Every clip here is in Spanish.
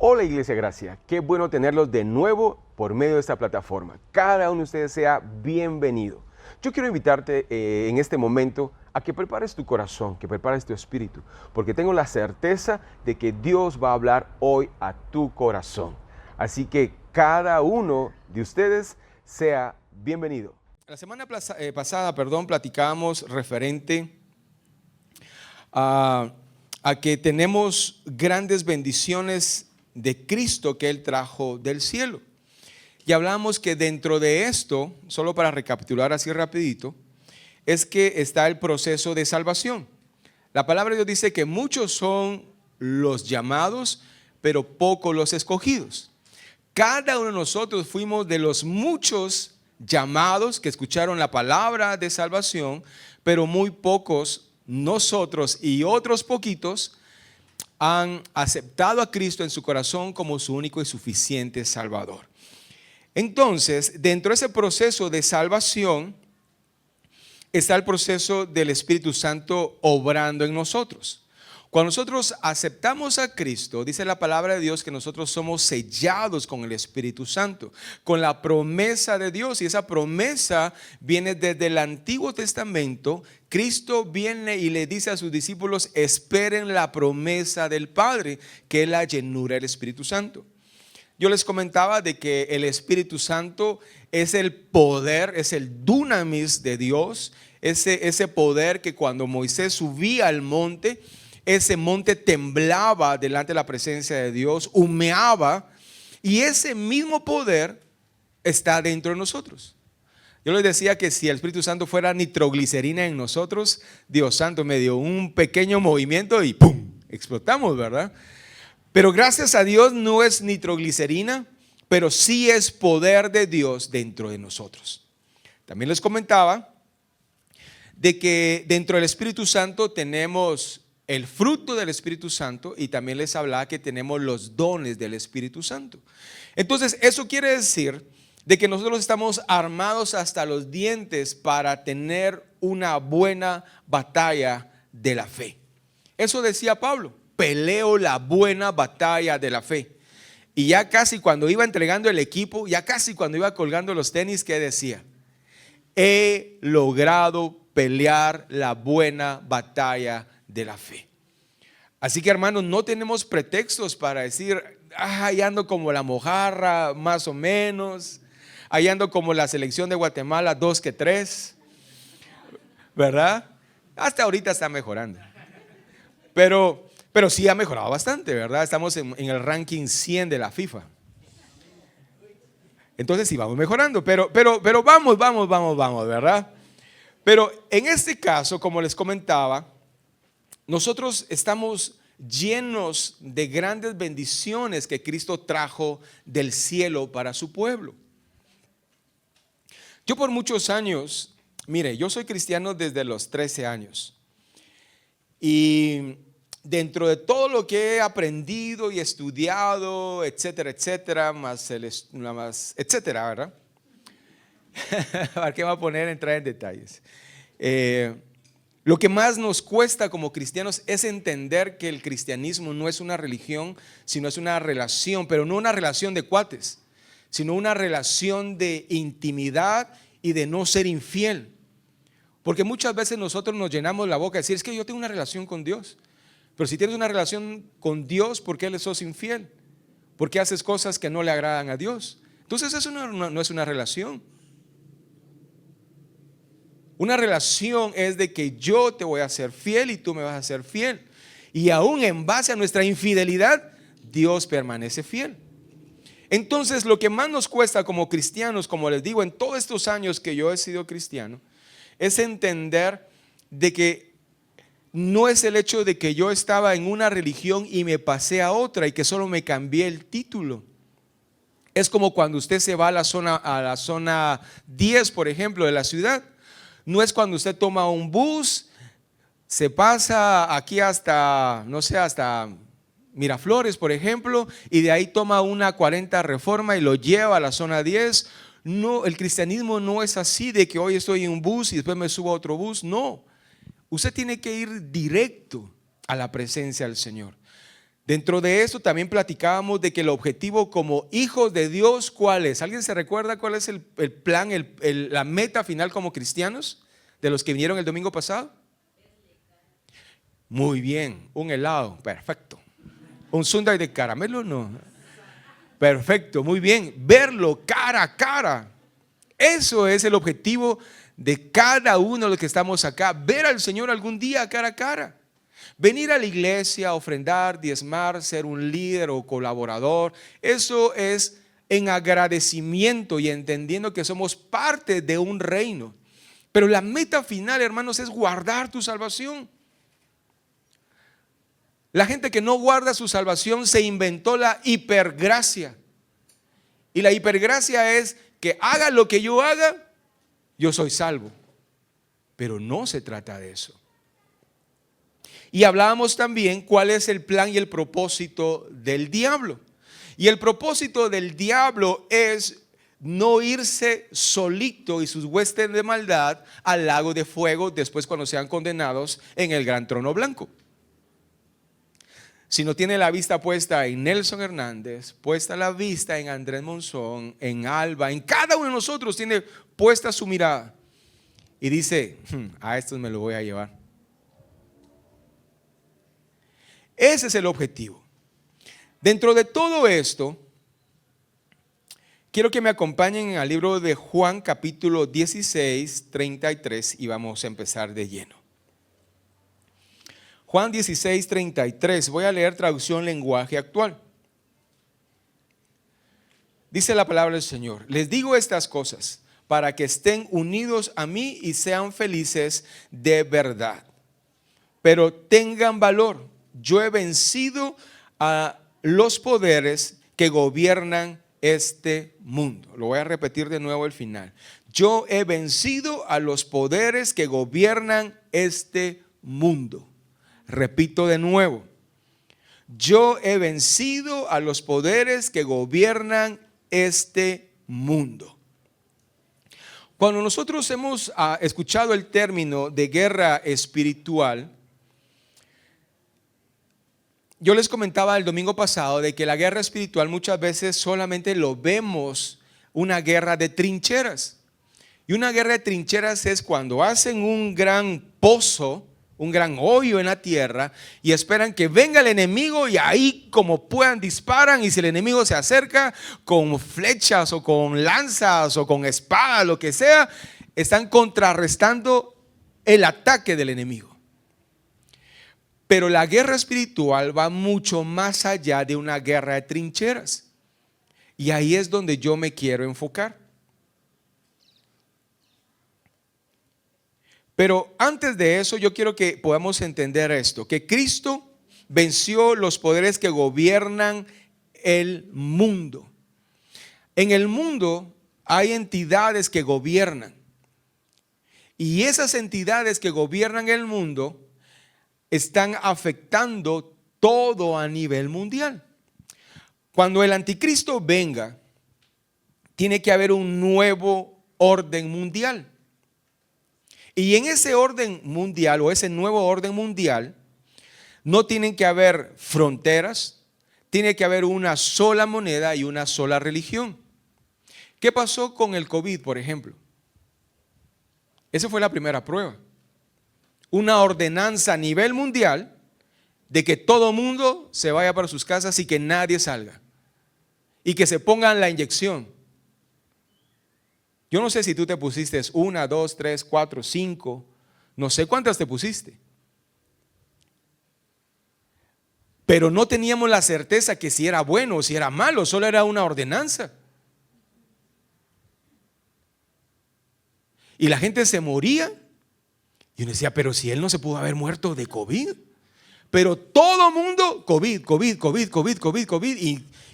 Hola Iglesia Gracia, qué bueno tenerlos de nuevo por medio de esta plataforma. Cada uno de ustedes sea bienvenido. Yo quiero invitarte en este momento a que prepares tu corazón, que prepares tu espíritu, porque tengo la certeza de que Dios va a hablar hoy a tu corazón. Así que cada uno de ustedes sea bienvenido. La semana pasada, platicábamos referente a que tenemos grandes bendiciones de Cristo que Él trajo del cielo. Y hablamos que dentro de esto, solo para recapitular así rapidito, es que está el proceso de salvación. La palabra de Dios dice que muchos son los llamados, pero pocos los escogidos. Cada uno de nosotros fuimos de los muchos llamados que escucharon la palabra de salvación, pero muy pocos, nosotros y otros poquitos, han aceptado a Cristo en su corazón como su único y suficiente Salvador. Entonces, dentro de ese proceso de salvación está el proceso del Espíritu Santo obrando en nosotros. Cuando nosotros aceptamos a Cristo, dice la palabra de Dios que nosotros somos sellados con el Espíritu Santo, con la promesa de Dios, y esa promesa viene desde el Antiguo Testamento. Cristo viene y le dice a sus discípulos: esperen la promesa del Padre, que es la llenura del Espíritu Santo. Yo les comentaba de que el Espíritu Santo es el poder, es el dunamis de Dios, ese poder que cuando Moisés subía al monte, ese monte temblaba delante de la presencia de Dios, humeaba, y ese mismo poder está dentro de nosotros. Yo les decía que si el Espíritu Santo fuera nitroglicerina en nosotros, Dios santo, me dio un pequeño movimiento y ¡pum!, explotamos, ¿verdad? Pero gracias a Dios no es nitroglicerina, pero sí es poder de Dios dentro de nosotros. También les comentaba de que dentro del Espíritu Santo tenemos el fruto del Espíritu Santo, y también les hablaba que tenemos los dones del Espíritu Santo. Entonces, eso quiere decir de que nosotros estamos armados hasta los dientes para tener una buena batalla de la fe. Eso decía Pablo: peleo la buena batalla de la fe. Y ya casi cuando iba entregando el equipo, ya casi cuando iba colgando los tenis, ¿qué decía? He logrado pelear la buena batalla de la fe. Así que, hermanos, no tenemos pretextos para decir: ahí ando como la mojarra, más o menos, ahí ando como la selección de Guatemala 2-3, ¿verdad? Hasta ahorita está mejorando, pero sí ha mejorado bastante, ¿verdad? Estamos en el ranking 100 de la FIFA. Entonces sí vamos mejorando, pero vamos, ¿verdad? Pero en este caso, como les comentaba, nosotros estamos llenos de grandes bendiciones que Cristo trajo del cielo para su pueblo. Yo por muchos años, mire, yo soy cristiano desde los 13 años. Y dentro de todo lo que he aprendido y estudiado, etcétera, etcétera, ¿verdad? ¿Para qué va a poner entrar en detalles? Lo que más nos cuesta como cristianos es entender que el cristianismo no es una religión, sino es una relación, pero no una relación de cuates, sino una relación de intimidad y de no ser infiel. Porque muchas veces nosotros nos llenamos la boca de decir: es que yo tengo una relación con Dios. Pero si tienes una relación con Dios, ¿por qué le sos infiel? ¿Por qué haces cosas que no le agradan a Dios? Entonces eso no es una relación. Una relación es de que yo te voy a ser fiel y tú me vas a ser fiel. Y aún en base a nuestra infidelidad, Dios permanece fiel. Entonces, lo que más nos cuesta como cristianos, como les digo, en todos estos años que yo he sido cristiano, es entender de que no es el hecho de que yo estaba en una religión y me pasé a otra y que solo me cambié el título. Es como cuando usted se va a la zona 10, por ejemplo, de la ciudad. No es cuando usted toma un bus, se pasa aquí hasta, no sé, hasta Miraflores, por ejemplo, y de ahí toma una 40 Reforma y lo lleva a la zona 10. No, el cristianismo no es así de que hoy estoy en un bus y después me subo a otro bus. No, usted tiene que ir directo a la presencia del Señor. Dentro de esto también platicábamos de que el objetivo como hijos de Dios, ¿cuál es? ¿Alguien se recuerda cuál es el plan, la meta final como cristianos de los que vinieron el domingo pasado? Muy bien, un helado, perfecto. Un sundae de caramelo, no. Perfecto, muy bien. Verlo cara a cara. Eso es el objetivo de cada uno de los que estamos acá. Ver al Señor algún día cara a cara. Venir a la iglesia, ofrendar, diezmar, ser un líder o colaborador. Eso es en agradecimiento y entendiendo que somos parte de un reino. Pero la meta final, hermanos, es guardar tu salvación. La gente que no guarda su salvación se inventó la hipergracia. Y la hipergracia es que haga lo que yo haga, yo soy salvo. Pero no se trata de eso. Y hablábamos también cuál es el plan y el propósito del diablo. Y el propósito del diablo es no irse solito y sus huestes de maldad al lago de fuego después cuando sean condenados en el gran trono blanco. Si no tiene la vista puesta en Nelson Hernández, puesta la vista en Andrés Monzón, en Alba, en cada uno de nosotros tiene puesta su mirada y dice, a estos me lo voy a llevar. Ese es el objetivo. Dentro de todo esto, quiero que me acompañen al libro de Juan capítulo 16, 33 y vamos a empezar de lleno. Juan 16, 33, voy a leer traducción lenguaje actual. Dice la palabra del Señor: les digo estas cosas para que estén unidos a mí y sean felices de verdad. Pero tengan valor. Yo he vencido a los poderes que gobiernan este mundo. Lo voy a repetir de nuevo al final. Yo he vencido a los poderes que gobiernan este mundo. Repito de nuevo. Yo he vencido a los poderes que gobiernan este mundo. Cuando nosotros hemos escuchado el término de guerra espiritual, yo les comentaba el domingo pasado de que la guerra espiritual muchas veces solamente lo vemos una guerra de trincheras. Y una guerra de trincheras es cuando hacen un gran pozo, un gran hoyo en la tierra y esperan que venga el enemigo y ahí como puedan disparan, y si el enemigo se acerca con flechas o con lanzas o con espadas, lo que sea, están contrarrestando el ataque del enemigo. Pero la guerra espiritual va mucho más allá de una guerra de trincheras. Y ahí es donde yo me quiero enfocar. Pero antes de eso yo quiero que podamos entender esto, que Cristo venció los poderes que gobiernan el mundo. En el mundo hay entidades que gobiernan. Y esas entidades que gobiernan el mundo están afectando todo a nivel mundial. Cuando el anticristo venga, tiene que haber un nuevo orden mundial. Y en ese orden mundial o ese nuevo orden mundial, no tienen que haber fronteras, tiene que haber una sola moneda y una sola religión. ¿Qué pasó con el COVID, por ejemplo? Esa fue la primera prueba. Una ordenanza a nivel mundial de que todo mundo se vaya para sus casas y que nadie salga. Y que se pongan la inyección. Yo no sé si tú te pusiste 1, 2, 3, 4, 5, no sé cuántas te pusiste. Pero no teníamos la certeza que si era bueno o si era malo, solo era una ordenanza. Y la gente se moría. Y uno decía, pero si él no se pudo haber muerto de COVID. Pero todo mundo, COVID.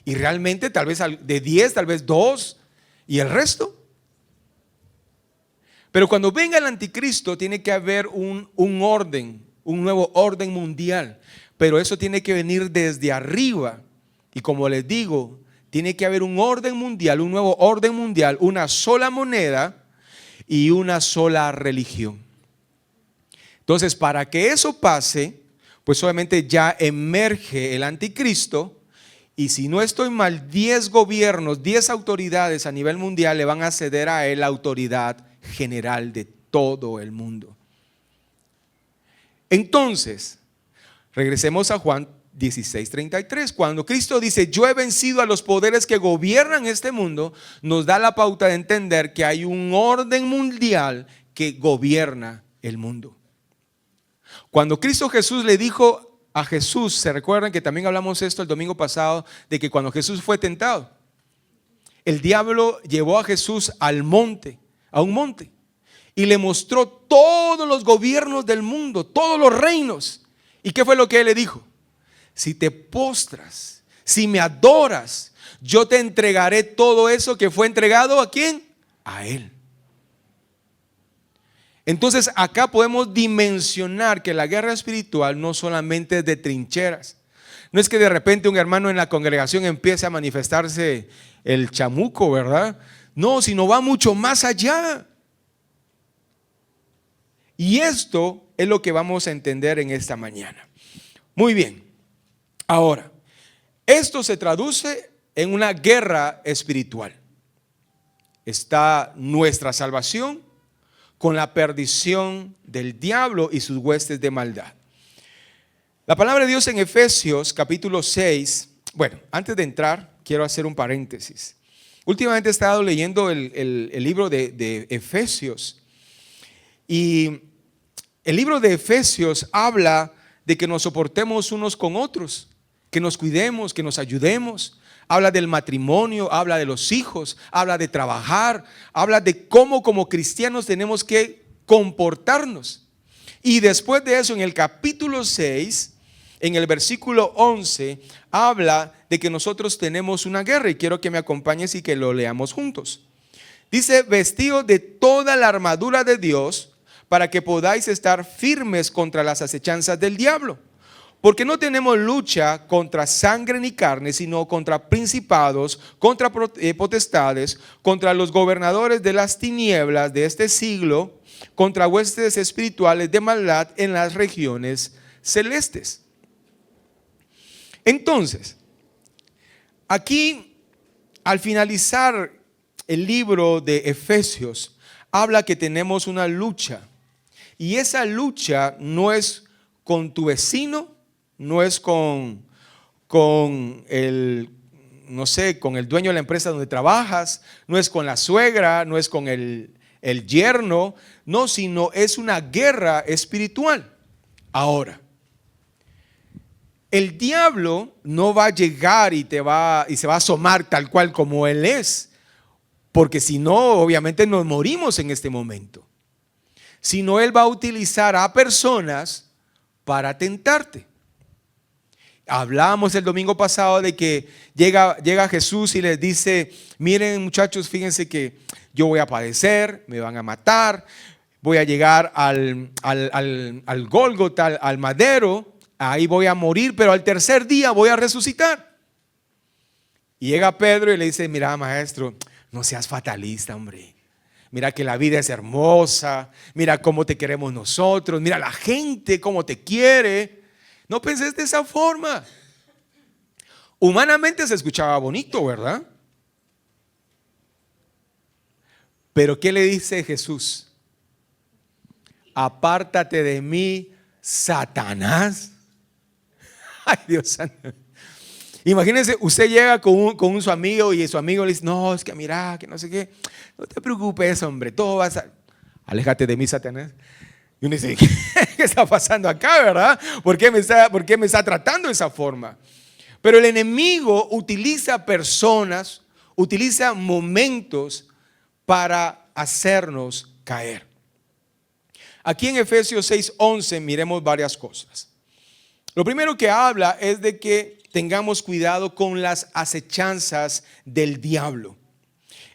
Y realmente tal vez de 10, tal vez 2. ¿Y el resto? Pero cuando venga el anticristo tiene que haber un orden, un nuevo orden mundial. Pero eso tiene que venir desde arriba. Y como les digo, tiene que haber un orden mundial, un nuevo orden mundial, una sola moneda y una sola religión. Entonces, para que eso pase, pues obviamente ya emerge el anticristo. Y si no estoy mal, 10 gobiernos, 10 autoridades a nivel mundial le van a ceder a él la autoridad general de todo el mundo. Entonces, regresemos a Juan 16:33. Cuando Cristo dice, yo he vencido a los poderes que gobiernan este mundo, nos da la pauta de entender que hay un orden mundial que gobierna el mundo. Cuando Cristo Jesús le dijo a Jesús, se recuerdan que también hablamos esto el domingo pasado, de que cuando Jesús fue tentado, el diablo llevó a Jesús al monte, a un monte, y le mostró todos los gobiernos del mundo, todos los reinos. ¿Y qué fue lo que él le dijo? Si te postras, si me adoras, yo te entregaré todo eso que fue entregado ¿a quién? A él. Entonces acá podemos dimensionar que la guerra espiritual no solamente es de trincheras. No es que de repente un hermano en la congregación empiece a manifestarse el chamuco, ¿verdad? No, sino va mucho más allá. Y esto es lo que vamos a entender en esta mañana. Muy bien. Ahora, esto se traduce en una guerra espiritual. Está nuestra salvación con la perdición del diablo y sus huestes de maldad. La palabra de Dios en Efesios capítulo 6, bueno, antes de entrar, quiero hacer un paréntesis. Últimamente he estado leyendo el libro de Efesios, y el libro de Efesios habla de que nos soportemos unos con otros, que nos cuidemos, que nos ayudemos. Habla del matrimonio, habla de los hijos, habla de trabajar, habla de cómo como cristianos tenemos que comportarnos. Y después de eso, en el capítulo 6, en el versículo 11, habla de que nosotros tenemos una guerra, y quiero que me acompañes y que lo leamos juntos. Dice, vestidos de toda la armadura de Dios, para que podáis estar firmes contra las acechanzas del diablo. Porque no tenemos lucha contra sangre ni carne, sino contra principados, contra potestades, contra los gobernadores de las tinieblas de este siglo, contra huestes espirituales de maldad en las regiones celestes. Entonces, aquí al finalizar el libro de Efesios, habla que tenemos una lucha. Y esa lucha no es con tu vecino, no es con el, no sé, con el dueño de la empresa donde trabajas, no es con la suegra, no es con el yerno, no, sino es una guerra espiritual. Ahora, el diablo no va a llegar y se va a asomar tal cual como él es, porque si no, obviamente nos morimos en este momento. Sino él va a utilizar a personas para tentarte. Hablamos el domingo pasado de que llega Jesús y les dice, miren muchachos, fíjense que yo voy a padecer, me van a matar, voy a llegar al Gólgota, al madero, ahí voy a morir, pero al tercer día voy a resucitar. Y llega Pedro y le dice, mira maestro, no seas fatalista, hombre. Mira que la vida es hermosa, mira cómo te queremos nosotros, mira la gente cómo te quiere. No penses de esa forma. Humanamente se escuchaba bonito, ¿verdad? Pero ¿qué le dice Jesús? Apártate de mí, Satanás. Ay, Dios santo. Imagínense, usted llega con su amigo y su amigo le dice, no, es que mira, que no sé qué. No te preocupes, hombre, todo va a salir. Aléjate de mí, Satanás. Y uno dice, ¿qué está pasando acá, verdad? ¿Por qué me está tratando de esa forma? Pero el enemigo utiliza personas, utiliza momentos para hacernos caer. Aquí en Efesios 6:11 miremos varias cosas. Lo primero que habla es de que tengamos cuidado con las acechanzas del diablo.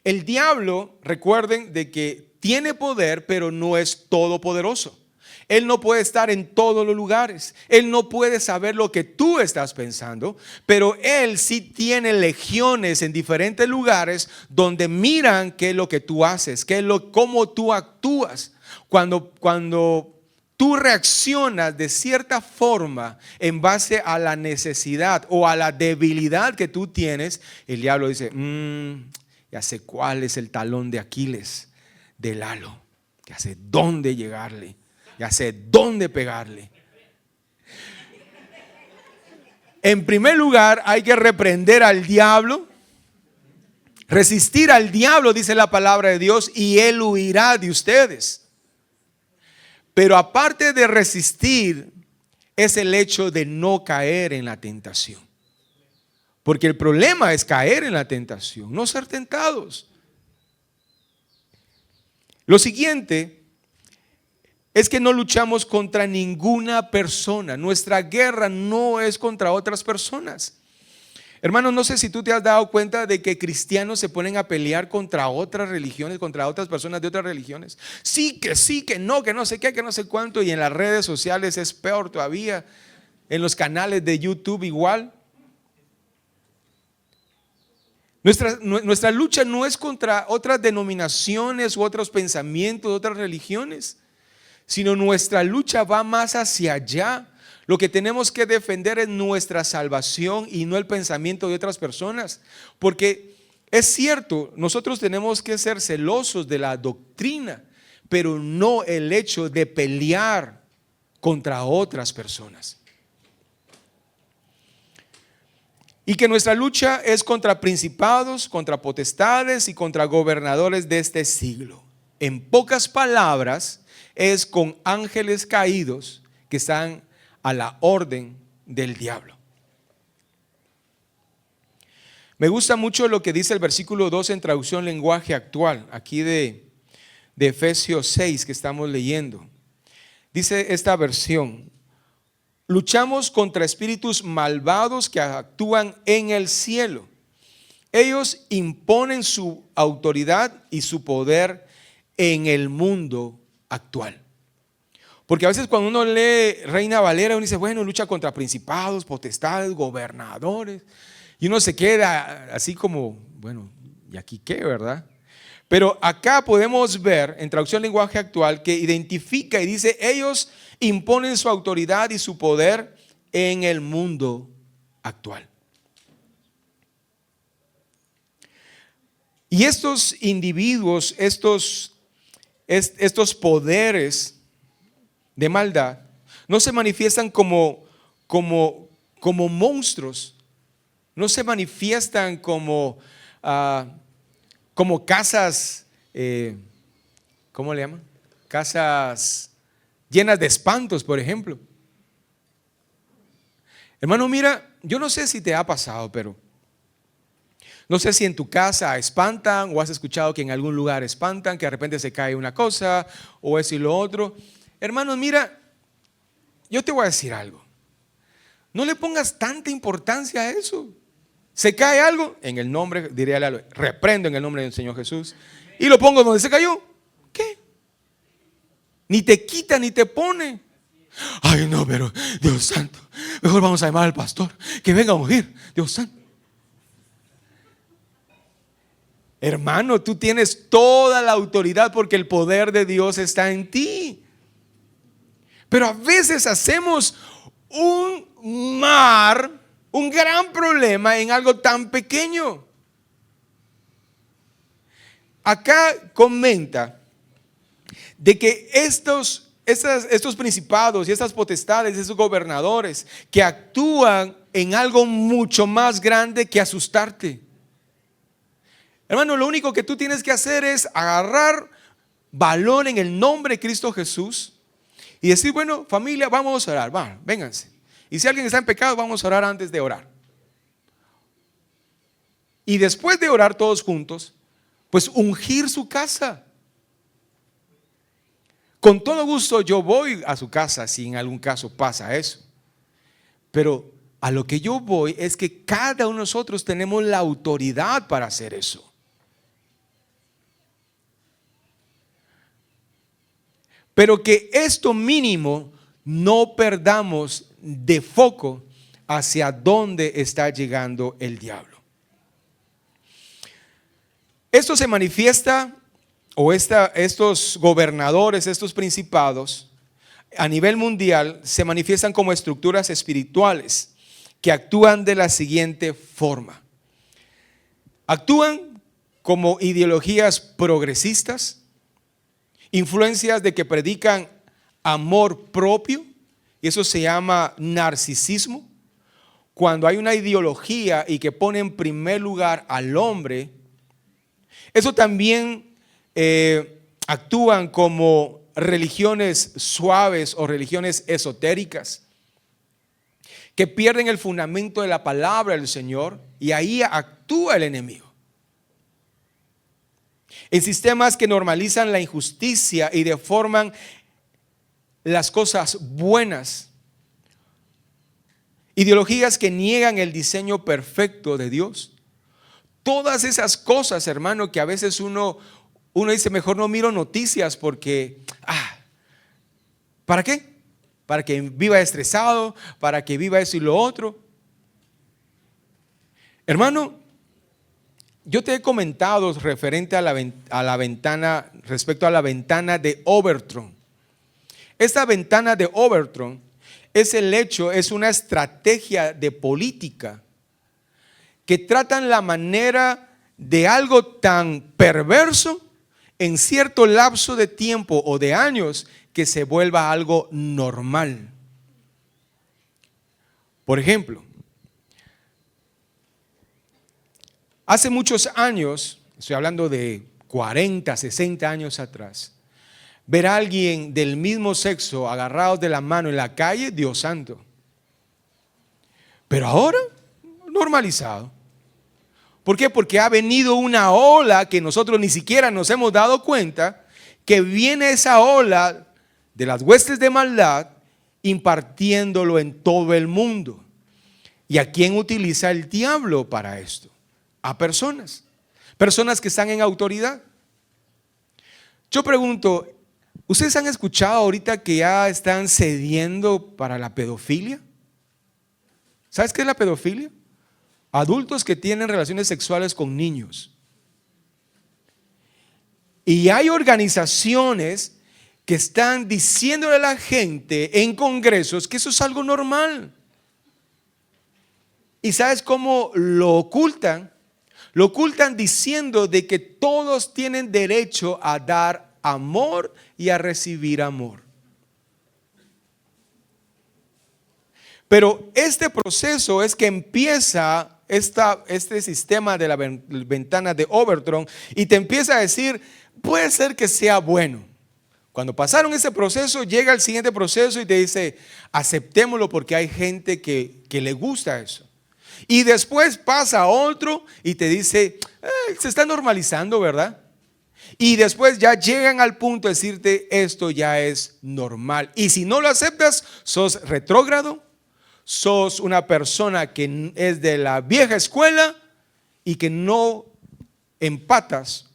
El diablo, recuerden de que tiene poder, pero no es todopoderoso. Él no puede estar en todos los lugares. Él no puede saber lo que tú estás pensando, pero él sí tiene legiones en diferentes lugares donde miran qué es lo que tú haces, cómo tú actúas. Cuando tú reaccionas de cierta forma en base a la necesidad o a la debilidad que tú tienes, el diablo dice, ya sé cuál es el talón de Aquiles de Lalo, ya sé dónde llegarle, ya sé dónde pegarle. En primer lugar, hay que reprender al diablo, resistir al diablo, dice la palabra de Dios, y él huirá de ustedes. Pero aparte de resistir, es el hecho de no caer en la tentación. Porque el problema es caer en la tentación, no ser tentados. Lo siguiente es que no luchamos contra ninguna persona. Nuestra guerra no es contra otras personas. Hermanos, no sé si tú te has dado cuenta de que cristianos se ponen a pelear contra otras religiones, contra otras personas de otras religiones. Sí, que no sé qué, que no sé cuánto. Y en las redes sociales es peor todavía. En los canales de YouTube igual. Nuestra lucha no es contra otras denominaciones u otros pensamientos de otras religiones, sino nuestra lucha va más hacia allá. Lo que tenemos que defender es nuestra salvación y no el pensamiento de otras personas. Porque es cierto, nosotros tenemos que ser celosos de la doctrina, pero no el hecho de pelear contra otras personas. Y que nuestra lucha es contra principados, contra potestades y contra gobernadores de este siglo. En pocas palabras, es con ángeles caídos que están a la orden del diablo. Me gusta mucho lo que dice el versículo 2 en traducción lenguaje actual, aquí de Efesios 6 que estamos leyendo. Dice esta versión: luchamos contra espíritus malvados que actúan en el cielo. Ellos imponen su autoridad y su poder en el mundo actual. Porque a veces cuando uno lee Reina Valera, uno dice, bueno, lucha contra principados, potestades, gobernadores, y uno se queda así como, bueno, ¿y aquí qué, verdad? Pero acá podemos ver en traducción lenguaje actual que identifica y dice, ellos imponen su autoridad y su poder en el mundo actual. Y estos individuos, estos poderes de maldad no se manifiestan como monstruos, no se manifiestan como casas, ¿cómo le llaman? Casas llenas de espantos, por ejemplo. Hermano, mira, yo no sé si te ha pasado, pero no sé si en tu casa espantan o has escuchado que en algún lugar espantan, que de repente se cae una cosa o eso y lo otro. Hermanos, mira, yo te voy a decir algo. No le pongas tanta importancia a eso. Se cae algo, en el nombre, diré algo, reprendo en el nombre del Señor Jesús y lo pongo donde se cayó. ¿Qué? Ni te quita ni te pone. Ay, no, pero Dios santo, mejor vamos a llamar al pastor que venga a ungir. Dios santo. Hermano, tú tienes toda la autoridad porque el poder de Dios está en ti. Pero a veces hacemos un gran problema en algo tan pequeño. Acá comenta de que estos principados y estas potestades, esos gobernadores que actúan en algo mucho más grande que asustarte. Hermano, lo único que tú tienes que hacer es agarrar valor en el nombre de Cristo Jesús y decir, bueno, familia, vamos a orar, vénganse. Y si alguien está en pecado, vamos a orar antes de orar. Y después de orar todos juntos, pues ungir su casa. Con todo gusto yo voy a su casa si en algún caso pasa eso. Pero a lo que yo voy es que cada uno de nosotros tenemos la autoridad para hacer eso. Pero que esto mínimo no perdamos de foco hacia dónde está llegando el diablo. Esto se manifiesta, o estos gobernadores, estos principados, a nivel mundial se manifiestan como estructuras espirituales que actúan de la siguiente forma. Actúan como ideologías progresistas, influencias de que predican amor propio, y eso se llama narcisismo. Cuando hay una ideología y que pone en primer lugar al hombre, eso también actúan como religiones suaves o religiones esotéricas que pierden el fundamento de la palabra del Señor, y ahí actúa el enemigo. En sistemas que normalizan la injusticia y deforman las cosas buenas. Ideologías que niegan el diseño perfecto de Dios. Todas esas cosas, hermano, que a veces uno dice, mejor no miro noticias porque, ¿para qué? Para que viva estresado, para que viva eso y lo otro. Hermano, yo te he comentado referente a la ventana, respecto a la ventana de Overton. Esta ventana de Overton es una estrategia de política que tratan la manera de algo tan perverso en cierto lapso de tiempo o de años que se vuelva algo normal. Por ejemplo, hace muchos años, estoy hablando de 40, 60 años atrás, ver a alguien del mismo sexo agarrados de la mano en la calle, Dios santo. Pero ahora, normalizado. ¿Por qué? Porque ha venido una ola que nosotros ni siquiera nos hemos dado cuenta, que viene esa ola de las huestes de maldad impartiéndolo en todo el mundo. ¿Y a quién utiliza el diablo para esto? A personas que están en autoridad. Yo pregunto, ¿ustedes han escuchado ahorita que ya están cediendo para la pedofilia? ¿Sabes qué es la pedofilia? Adultos que tienen relaciones sexuales con niños. Y hay organizaciones que están diciéndole a la gente en congresos que eso es algo normal. ¿Y sabes cómo lo ocultan? Lo ocultan diciendo de que todos tienen derecho a dar amor y a recibir amor. Pero este proceso es que empieza este sistema de la ventana de Overton y te empieza a decir, puede ser que sea bueno. Cuando pasaron ese proceso, llega el siguiente proceso y te dice, aceptémoslo porque hay gente que le gusta eso. Y después pasa otro y te dice, se está normalizando, ¿verdad? Y después ya llegan al punto de decirte, esto ya es normal. Y si no lo aceptas, sos retrógrado, sos una persona que es de la vieja escuela y que no empatas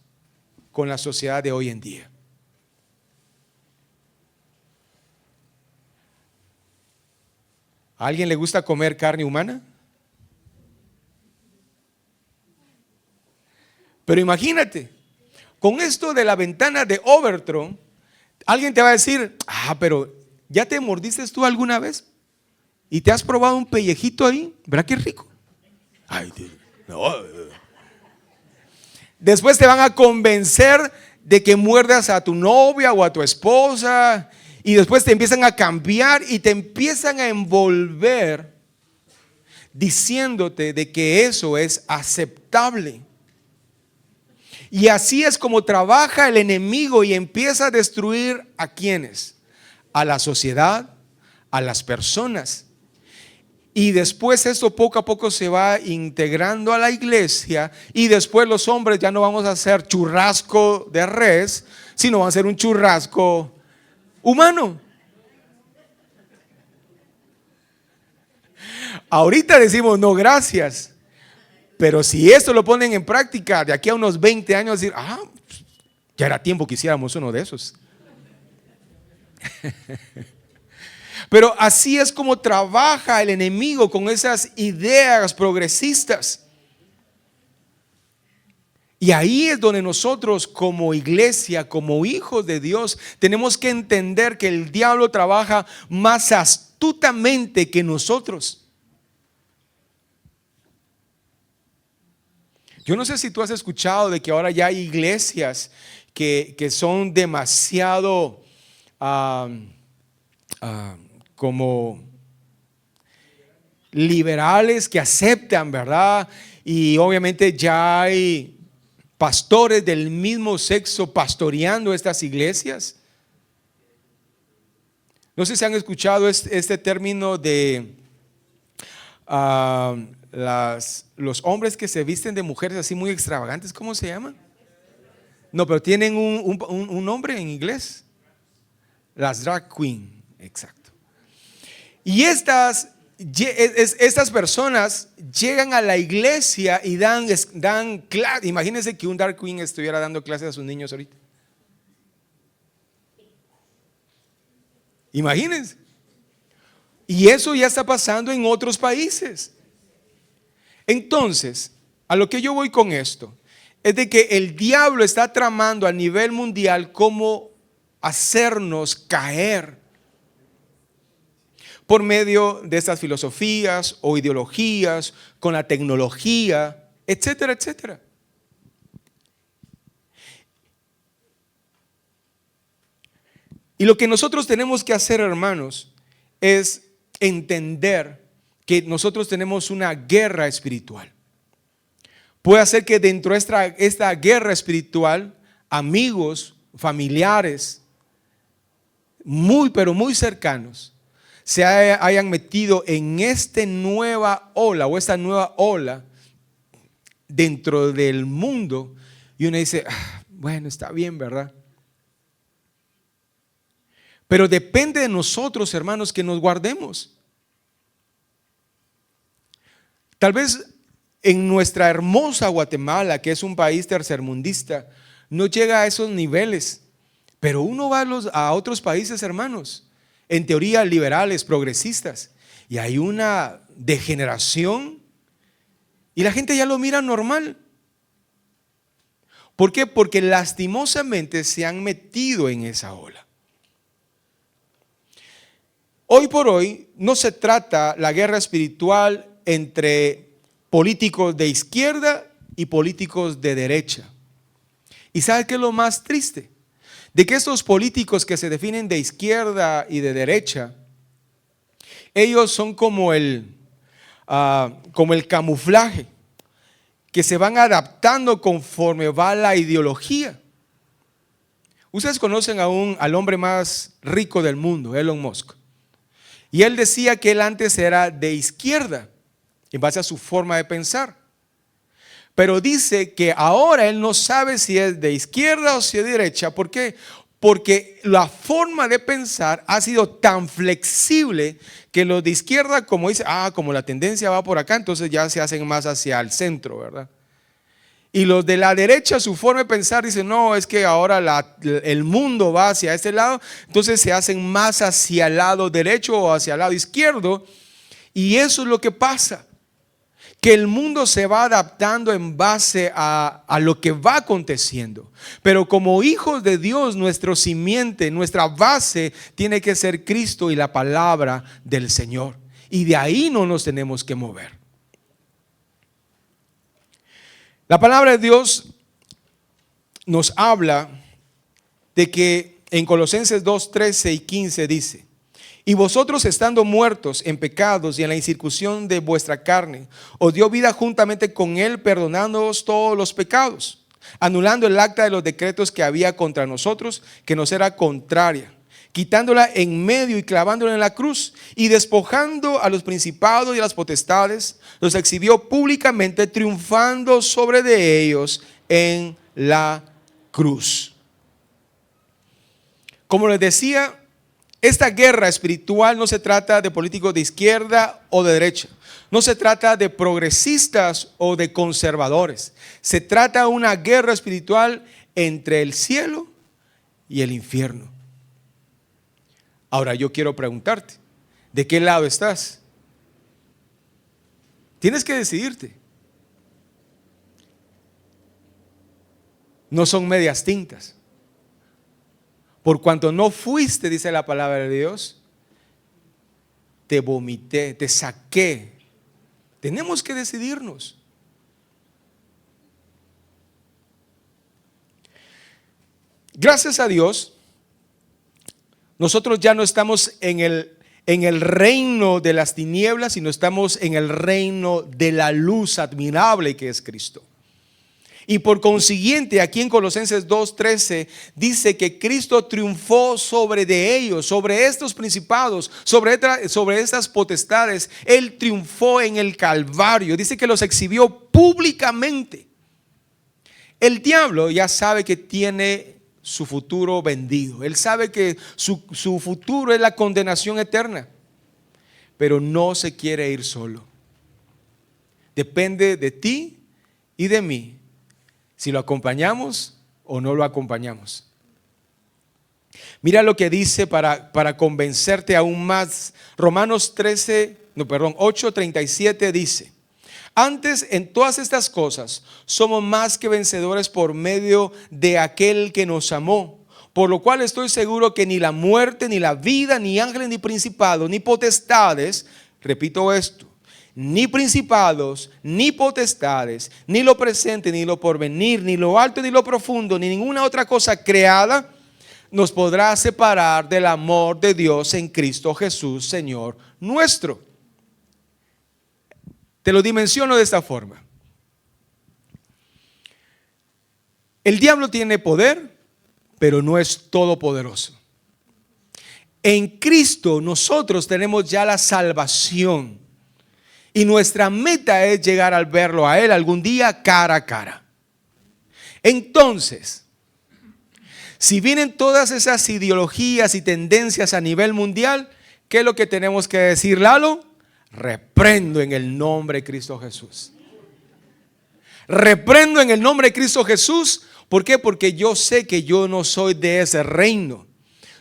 con la sociedad de hoy en día. ¿A alguien le gusta comer carne humana? Pero imagínate, con esto de la ventana de Overton, alguien te va a decir, pero ¿ya te mordiste tú alguna vez? ¿Y te has probado un pellejito ahí? ¿Verdad que rico? Ay, no. Después te van a convencer de que muerdas a tu novia o a tu esposa, y después te empiezan a cambiar y te empiezan a envolver diciéndote de que eso es aceptable. Y así es como trabaja el enemigo y empieza a destruir ¿a quiénes? A la sociedad, a las personas. Y después esto poco a poco se va integrando a la iglesia, y después los hombres ya no vamos a hacer churrasco de res, sino vamos a hacer un churrasco humano. Ahorita decimos no gracias, pero si esto lo ponen en práctica de aquí a unos 20 años, decir, ya era tiempo que hiciéramos uno de esos. Pero así es como trabaja el enemigo con esas ideas progresistas. Y ahí es donde nosotros como iglesia, como hijos de Dios, tenemos que entender que el diablo trabaja más astutamente que nosotros. Yo no sé si tú has escuchado de que ahora ya hay iglesias que son demasiado como liberales, que aceptan, ¿verdad? Y obviamente ya hay pastores del mismo sexo pastoreando estas iglesias. No sé si han escuchado este término de los hombres que se visten de mujeres así muy extravagantes. ¿Cómo se llaman? No, pero tienen un nombre en inglés. Las drag queen, exacto. Y estas personas llegan a la iglesia y dan clases. Imagínense que un drag queen estuviera dando clases a sus niños ahorita. Imagínense. Y eso ya está pasando en otros países. Entonces, a lo que yo voy con esto es de que el diablo está tramando a nivel mundial cómo hacernos caer por medio de estas filosofías o ideologías, con la tecnología, etcétera, etcétera. Y lo que nosotros tenemos que hacer, hermanos, es entender que nosotros tenemos una guerra espiritual. Puede ser que dentro de esta guerra espiritual, amigos, familiares, pero muy cercanos, se hayan metido en esta nueva ola dentro del mundo, y uno dice, bueno, está bien, ¿verdad? Pero depende de nosotros, hermanos, que nos guardemos. Tal vez en nuestra hermosa Guatemala, que es un país tercermundista, no llega a esos niveles. Pero uno va a otros países, hermanos, en teoría liberales, progresistas, y hay una degeneración y la gente ya lo mira normal. ¿Por qué? Porque lastimosamente se han metido en esa ola. Hoy por hoy no se trata la guerra espiritual entre políticos de izquierda y políticos de derecha. ¿Y sabe qué es lo más triste? De que estos políticos que se definen de izquierda y de derecha, ellos son como el camuflaje, que se van adaptando conforme va la ideología. Ustedes conocen al hombre más rico del mundo, Elon Musk. Y él decía que él antes era de izquierda, en base a su forma de pensar. Pero dice que ahora él no sabe si es de izquierda o si es de derecha. ¿Por qué? Porque la forma de pensar ha sido tan flexible que los de izquierda, como dice, como la tendencia va por acá, entonces ya se hacen más hacia el centro, ¿verdad? Y los de la derecha, su forma de pensar, dicen, no, es que ahora el mundo va hacia este lado, entonces se hacen más hacia el lado derecho o hacia el lado izquierdo. Y eso es lo que pasa, que el mundo se va adaptando en base a lo que va aconteciendo. Pero como hijos de Dios, nuestro simiente, nuestra base tiene que ser Cristo y la palabra del Señor. Y de ahí no nos tenemos que mover. La palabra de Dios nos habla de que en Colosenses 2, 13 y 15 dice: y vosotros, estando muertos en pecados y en la incircuncisión de vuestra carne, os dio vida juntamente con él, perdonándoos todos los pecados, anulando el acta de los decretos que había contra nosotros, que nos era contraria, quitándola en medio y clavándola en la cruz, y despojando a los principados y a las potestades, los exhibió públicamente, triunfando sobre de ellos en la cruz. Como les decía, esta guerra espiritual no se trata de políticos de izquierda o de derecha. No se trata de progresistas o de conservadores. Se trata de una guerra espiritual entre el cielo y el infierno. Ahora yo quiero preguntarte, ¿de qué lado estás? Tienes que decidirte. no son medias tintas. Por cuanto no fuiste, dice la palabra de Dios, te vomité, te saqué. Tenemos que decidirnos. Gracias a Dios, nosotros ya no estamos en el reino de las tinieblas, sino estamos en el reino de la luz admirable que es Cristo. Y por consiguiente, aquí en Colosenses 2:13 dice que Cristo triunfó sobre de ellos, sobre estos principados, sobre estas potestades. Él triunfó en el Calvario. Dice que los exhibió públicamente. El diablo ya sabe que tiene su futuro vendido. Él sabe que su futuro es la condenación eterna. Pero no se quiere ir solo. Depende de ti y de mí si lo acompañamos o no lo acompañamos. Mira lo que dice para convencerte aún más. Romanos 8:37 dice: antes, en todas estas cosas somos más que vencedores por medio de aquel que nos amó. Por lo cual estoy seguro que ni la muerte, ni la vida, ni ángeles, ni principados, ni potestades, repito esto, ni principados, ni potestades, ni lo presente, ni lo porvenir, ni lo alto, ni lo profundo, ni ninguna otra cosa creada nos podrá separar del amor de Dios en Cristo Jesús, Señor nuestro. Te lo dimensiono de esta forma. El diablo tiene poder, pero no es todopoderoso. En Cristo nosotros tenemos ya la salvación. Y nuestra meta es llegar al verlo a Él algún día cara a cara. Entonces, si vienen todas esas ideologías y tendencias a nivel mundial, ¿qué es lo que tenemos que decir, Lalo? Reprendo en el nombre de Cristo Jesús. Reprendo en el nombre de Cristo Jesús. ¿Por qué? Porque yo sé que yo no soy de ese reino.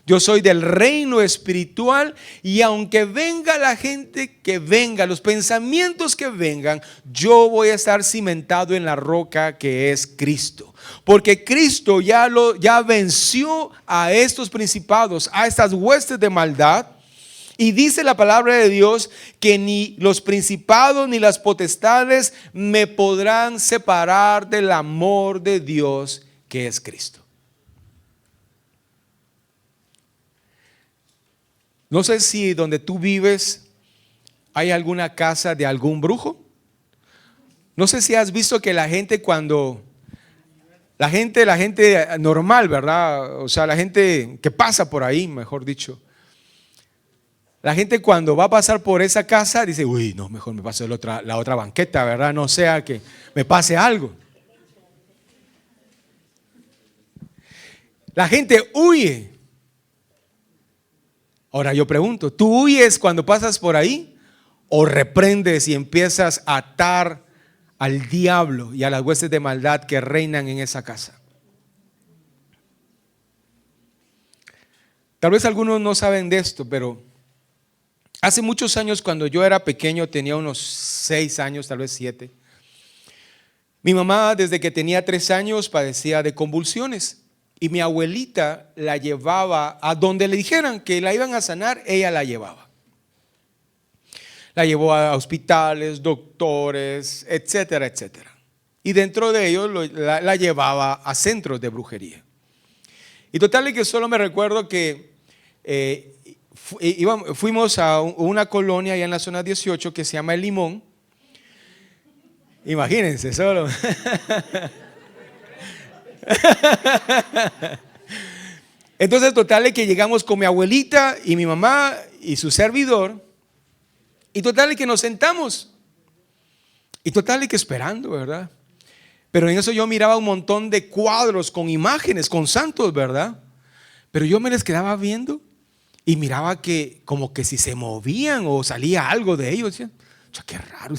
Yo soy del reino espiritual, y aunque venga la gente que venga, los pensamientos que vengan, yo voy a estar cimentado en la roca que es Cristo. Porque Cristo ya venció a estos principados, a estas huestes de maldad. Y dice la palabra de Dios que ni los principados ni las potestades me podrán separar del amor de Dios que es Cristo. No sé si donde tú vives hay alguna casa de algún brujo. No sé si has visto que la gente la gente normal, ¿verdad? O sea, la gente que pasa por ahí, mejor dicho. La gente cuando va a pasar por esa casa dice: uy, no, mejor me paso la otra banqueta, ¿verdad? No sea que me pase algo. La gente huye. Ahora yo pregunto, ¿tú huyes cuando pasas por ahí o reprendes y empiezas a atar al diablo y a las huestes de maldad que reinan en esa casa? Tal vez algunos no saben de esto, pero hace muchos años, cuando yo era pequeño, tenía unos 6 años, tal vez 7, mi mamá desde que tenía 3 años padecía de convulsiones. Y mi abuelita la llevaba a donde le dijeran que la iban a sanar, ella la llevaba. La llevó a hospitales, doctores, etcétera, etcétera. Y dentro de ellos la llevaba a centros de brujería. Y total que solo me recuerdo que fuimos a una colonia allá en la zona 18 que se llama El Limón. Imagínense solo. Entonces total que llegamos con mi abuelita y mi mamá y su servidor, y total que nos sentamos, y total que esperando, ¿verdad? Pero en eso yo miraba un montón de cuadros con imágenes, con santos, ¿verdad? Pero yo me les quedaba viendo y miraba que como que si se movían o salía algo de ellos. Decía, qué raro,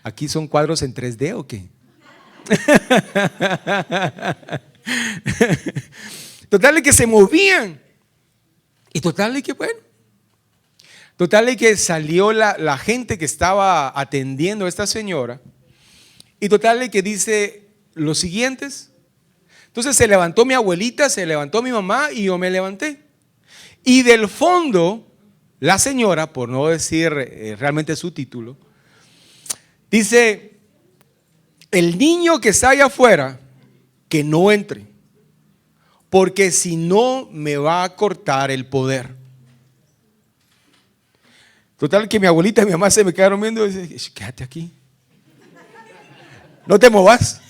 ¿aquí son cuadros en 3D o qué? Total que se movían. Y total que bueno, total que salió la gente que estaba atendiendo a esta señora. Y total que dice los siguientes. Entonces se levantó mi abuelita, se levantó mi mamá y yo me levanté. Y del fondo, la señora, por no decir realmente su título, dice: el niño que está allá afuera, que no entre, porque si no me va a cortar el poder. Total que mi abuelita y mi mamá se me quedaron viendo y dicen: quédate aquí, no te movas.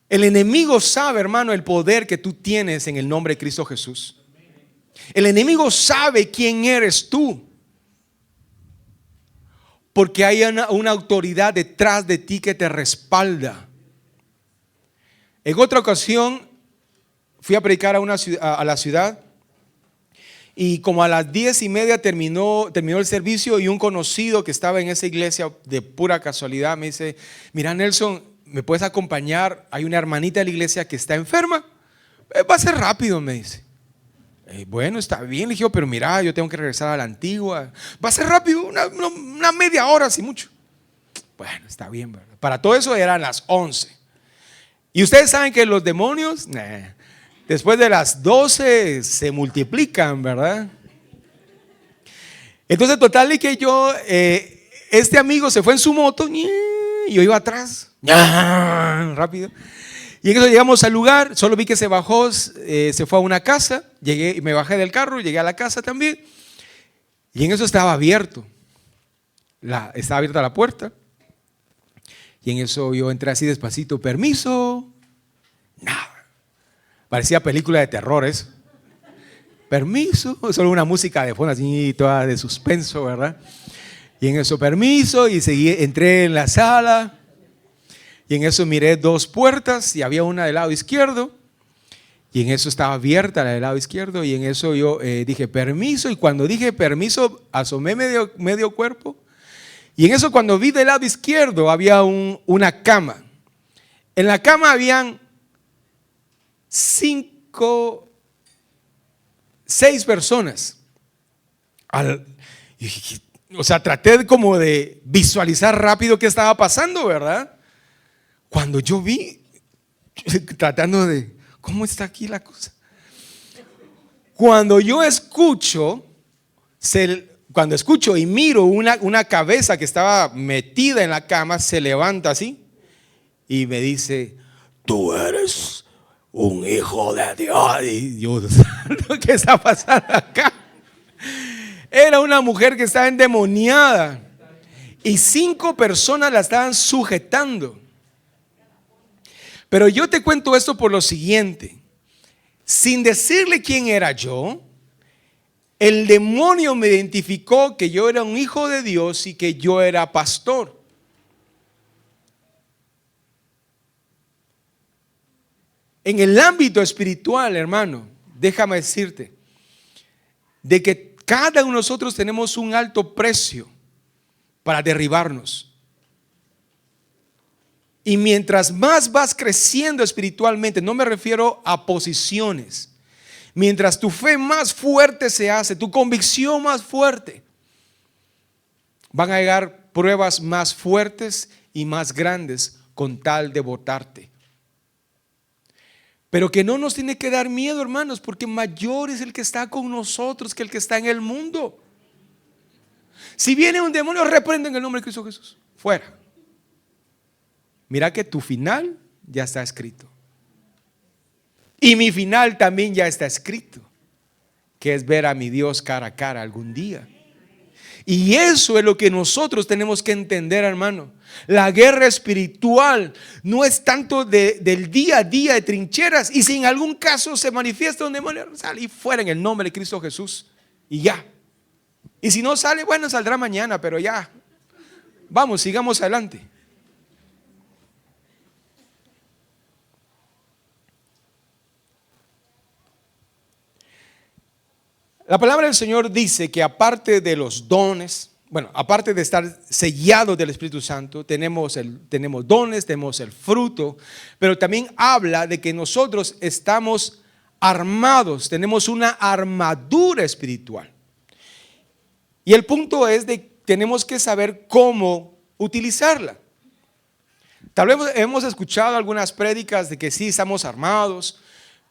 El enemigo sabe, hermano, el poder que tú tienes en el nombre de Cristo Jesús. El enemigo sabe quién eres tú, porque hay una autoridad detrás de ti que te respalda. En otra ocasión fui a predicar a la ciudad, y como a las 10:30 terminó el servicio, y un conocido que estaba en esa iglesia de pura casualidad me dice: mira, Nelson, ¿me puedes acompañar? Hay una hermanita de la iglesia que está enferma. Va a ser rápido, me dice. Bueno, está bien, le dije, pero mira, yo tengo que regresar a la antigua. Va a ser rápido, una media hora, si mucho. Bueno, está bien, ¿verdad? Para todo eso eran las 11. Y ustedes saben que los demonios, después de las 12 se multiplican, ¿verdad? Entonces, total, y que yo, este amigo se fue en su moto y yo iba atrás, rápido. Y en eso llegamos al lugar, solo vi que se bajó, se fue a una casa, llegué y me bajé del carro, llegué a la casa también. Y en eso estaba abierto, estaba abierta la puerta. Y en eso yo entré así despacito: permiso. Nada, parecía película de terrores. Permiso, solo una música de fondo así, toda de suspenso, ¿verdad? Y en eso, permiso, y entré en la sala. Y en eso miré 2 puertas y había una del lado izquierdo. Y en eso estaba abierta la del lado izquierdo. Y en eso yo dije permiso. Y cuando dije permiso, asomé medio cuerpo. Y en eso, cuando vi del lado izquierdo, había una cama. En la cama habían 6 personas. O sea, traté como de visualizar rápido qué estaba pasando, ¿verdad? Cuando yo vi, tratando de, ¿cómo está aquí la cosa? Cuando yo escucho, cuando escucho y miro una cabeza que estaba metida en la cama, se levanta así y me dice: tú eres un hijo de Dios. Y yo, ¿qué está pasando acá? Era una mujer que estaba endemoniada y 5 personas la estaban sujetando. Pero yo te cuento esto por lo siguiente: sin decirle quién era yo, el demonio me identificó que yo era un hijo de Dios y que yo era pastor. En el ámbito espiritual, hermano, déjame decirte de que cada uno de nosotros tenemos un alto precio para derribarnos. Y mientras más vas creciendo espiritualmente, no me refiero a posiciones, mientras tu fe más fuerte se hace, tu convicción más fuerte, van a llegar pruebas más fuertes y más grandes con tal de botarte. Pero que no nos tiene que dar miedo, hermanos, porque mayor es el que está con nosotros que el que está en el mundo. Si viene un demonio, reprende en el nombre de Cristo Jesús, fuera. Mira que tu final ya está escrito. Y mi final también ya está escrito, que es ver a mi Dios cara a cara algún día. Y eso es lo que nosotros tenemos que entender, hermano. La guerra espiritual no es tanto del día a día de trincheras. Y si en algún caso se manifiesta un demonio, salí fuera en el nombre de Cristo Jesús y ya. Y si no sale, bueno, saldrá mañana, pero ya. Vamos, sigamos adelante. La palabra del Señor dice que aparte de los dones, bueno, aparte de estar sellados del Espíritu Santo, tenemos dones, tenemos el fruto, pero también habla de que nosotros estamos armados, tenemos una armadura espiritual. Y el punto es de que tenemos que saber cómo utilizarla. Tal vez hemos escuchado algunas prédicas de que sí estamos armados,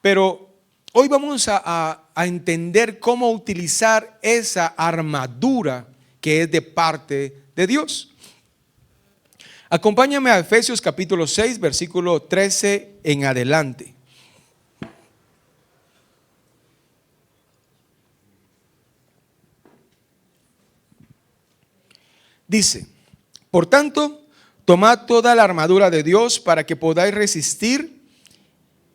pero hoy vamos a entender cómo utilizar esa armadura que es de parte de Dios. Acompáñame a Efesios capítulo 6, versículo 13 en adelante. Dice: por tanto, tomad toda la armadura de Dios para que podáis resistir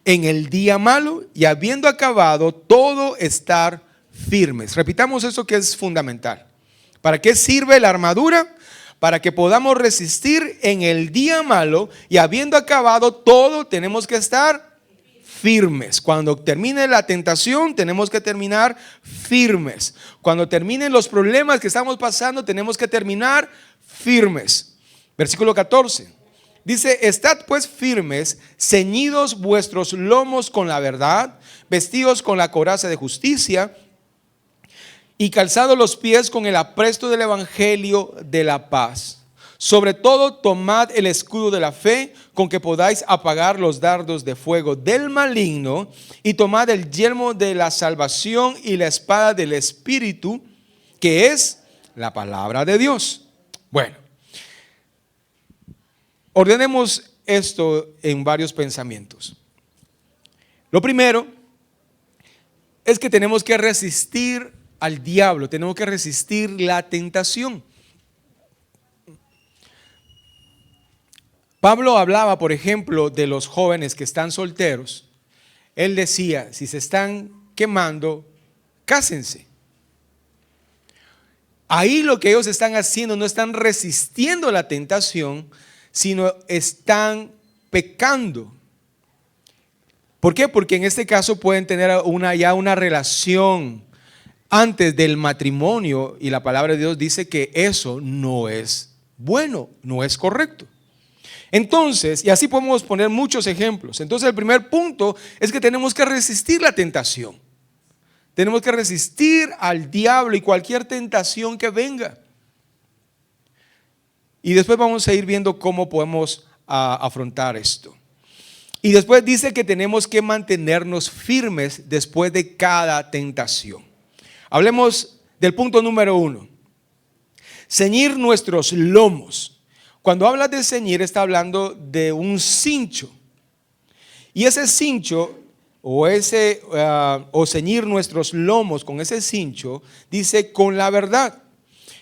en el día malo y habiendo acabado todo, estar firmes. Repitamos eso que es fundamental. ¿Para qué sirve la armadura? Para que podamos resistir en el día malo y habiendo acabado todo, tenemos que estar firmes. Cuando termine la tentación, tenemos que terminar firmes. Cuando terminen los problemas que estamos pasando, tenemos que terminar firmes. Versículo 14 dice: estad pues firmes, ceñidos vuestros lomos con la verdad, vestidos con la coraza de justicia y calzados los pies con el apresto del evangelio de la paz. Sobre todo tomad el escudo de la fe, con que podáis apagar los dardos de fuego del maligno, y tomad el yelmo de la salvación y la espada del Espíritu, que es la palabra de Dios. Bueno, ordenemos esto en varios pensamientos. Lo primero es que tenemos que resistir al diablo, tenemos que resistir la tentación. Pablo hablaba, por ejemplo, de los jóvenes que están solteros. Él decía: si se están quemando, cásense. Ahí lo que ellos están haciendo, no están resistiendo la tentación, sino están pecando. ¿Por qué? Porque en este caso pueden tener ya una relación antes del matrimonio, y la palabra de Dios dice que eso no es bueno, no es correcto. Entonces, y así podemos poner muchos ejemplos. Entonces el primer punto es que tenemos que resistir la tentación. Tenemos que resistir al diablo y cualquier tentación que venga. Y después vamos a ir viendo cómo podemos afrontar esto. Y después dice que tenemos que mantenernos firmes después de cada tentación. Hablemos del punto número 1. Ceñir nuestros lomos. Cuando habla de ceñir, está hablando de un cincho. Y ese cincho, o ceñir nuestros lomos con ese cincho, dice con la verdad.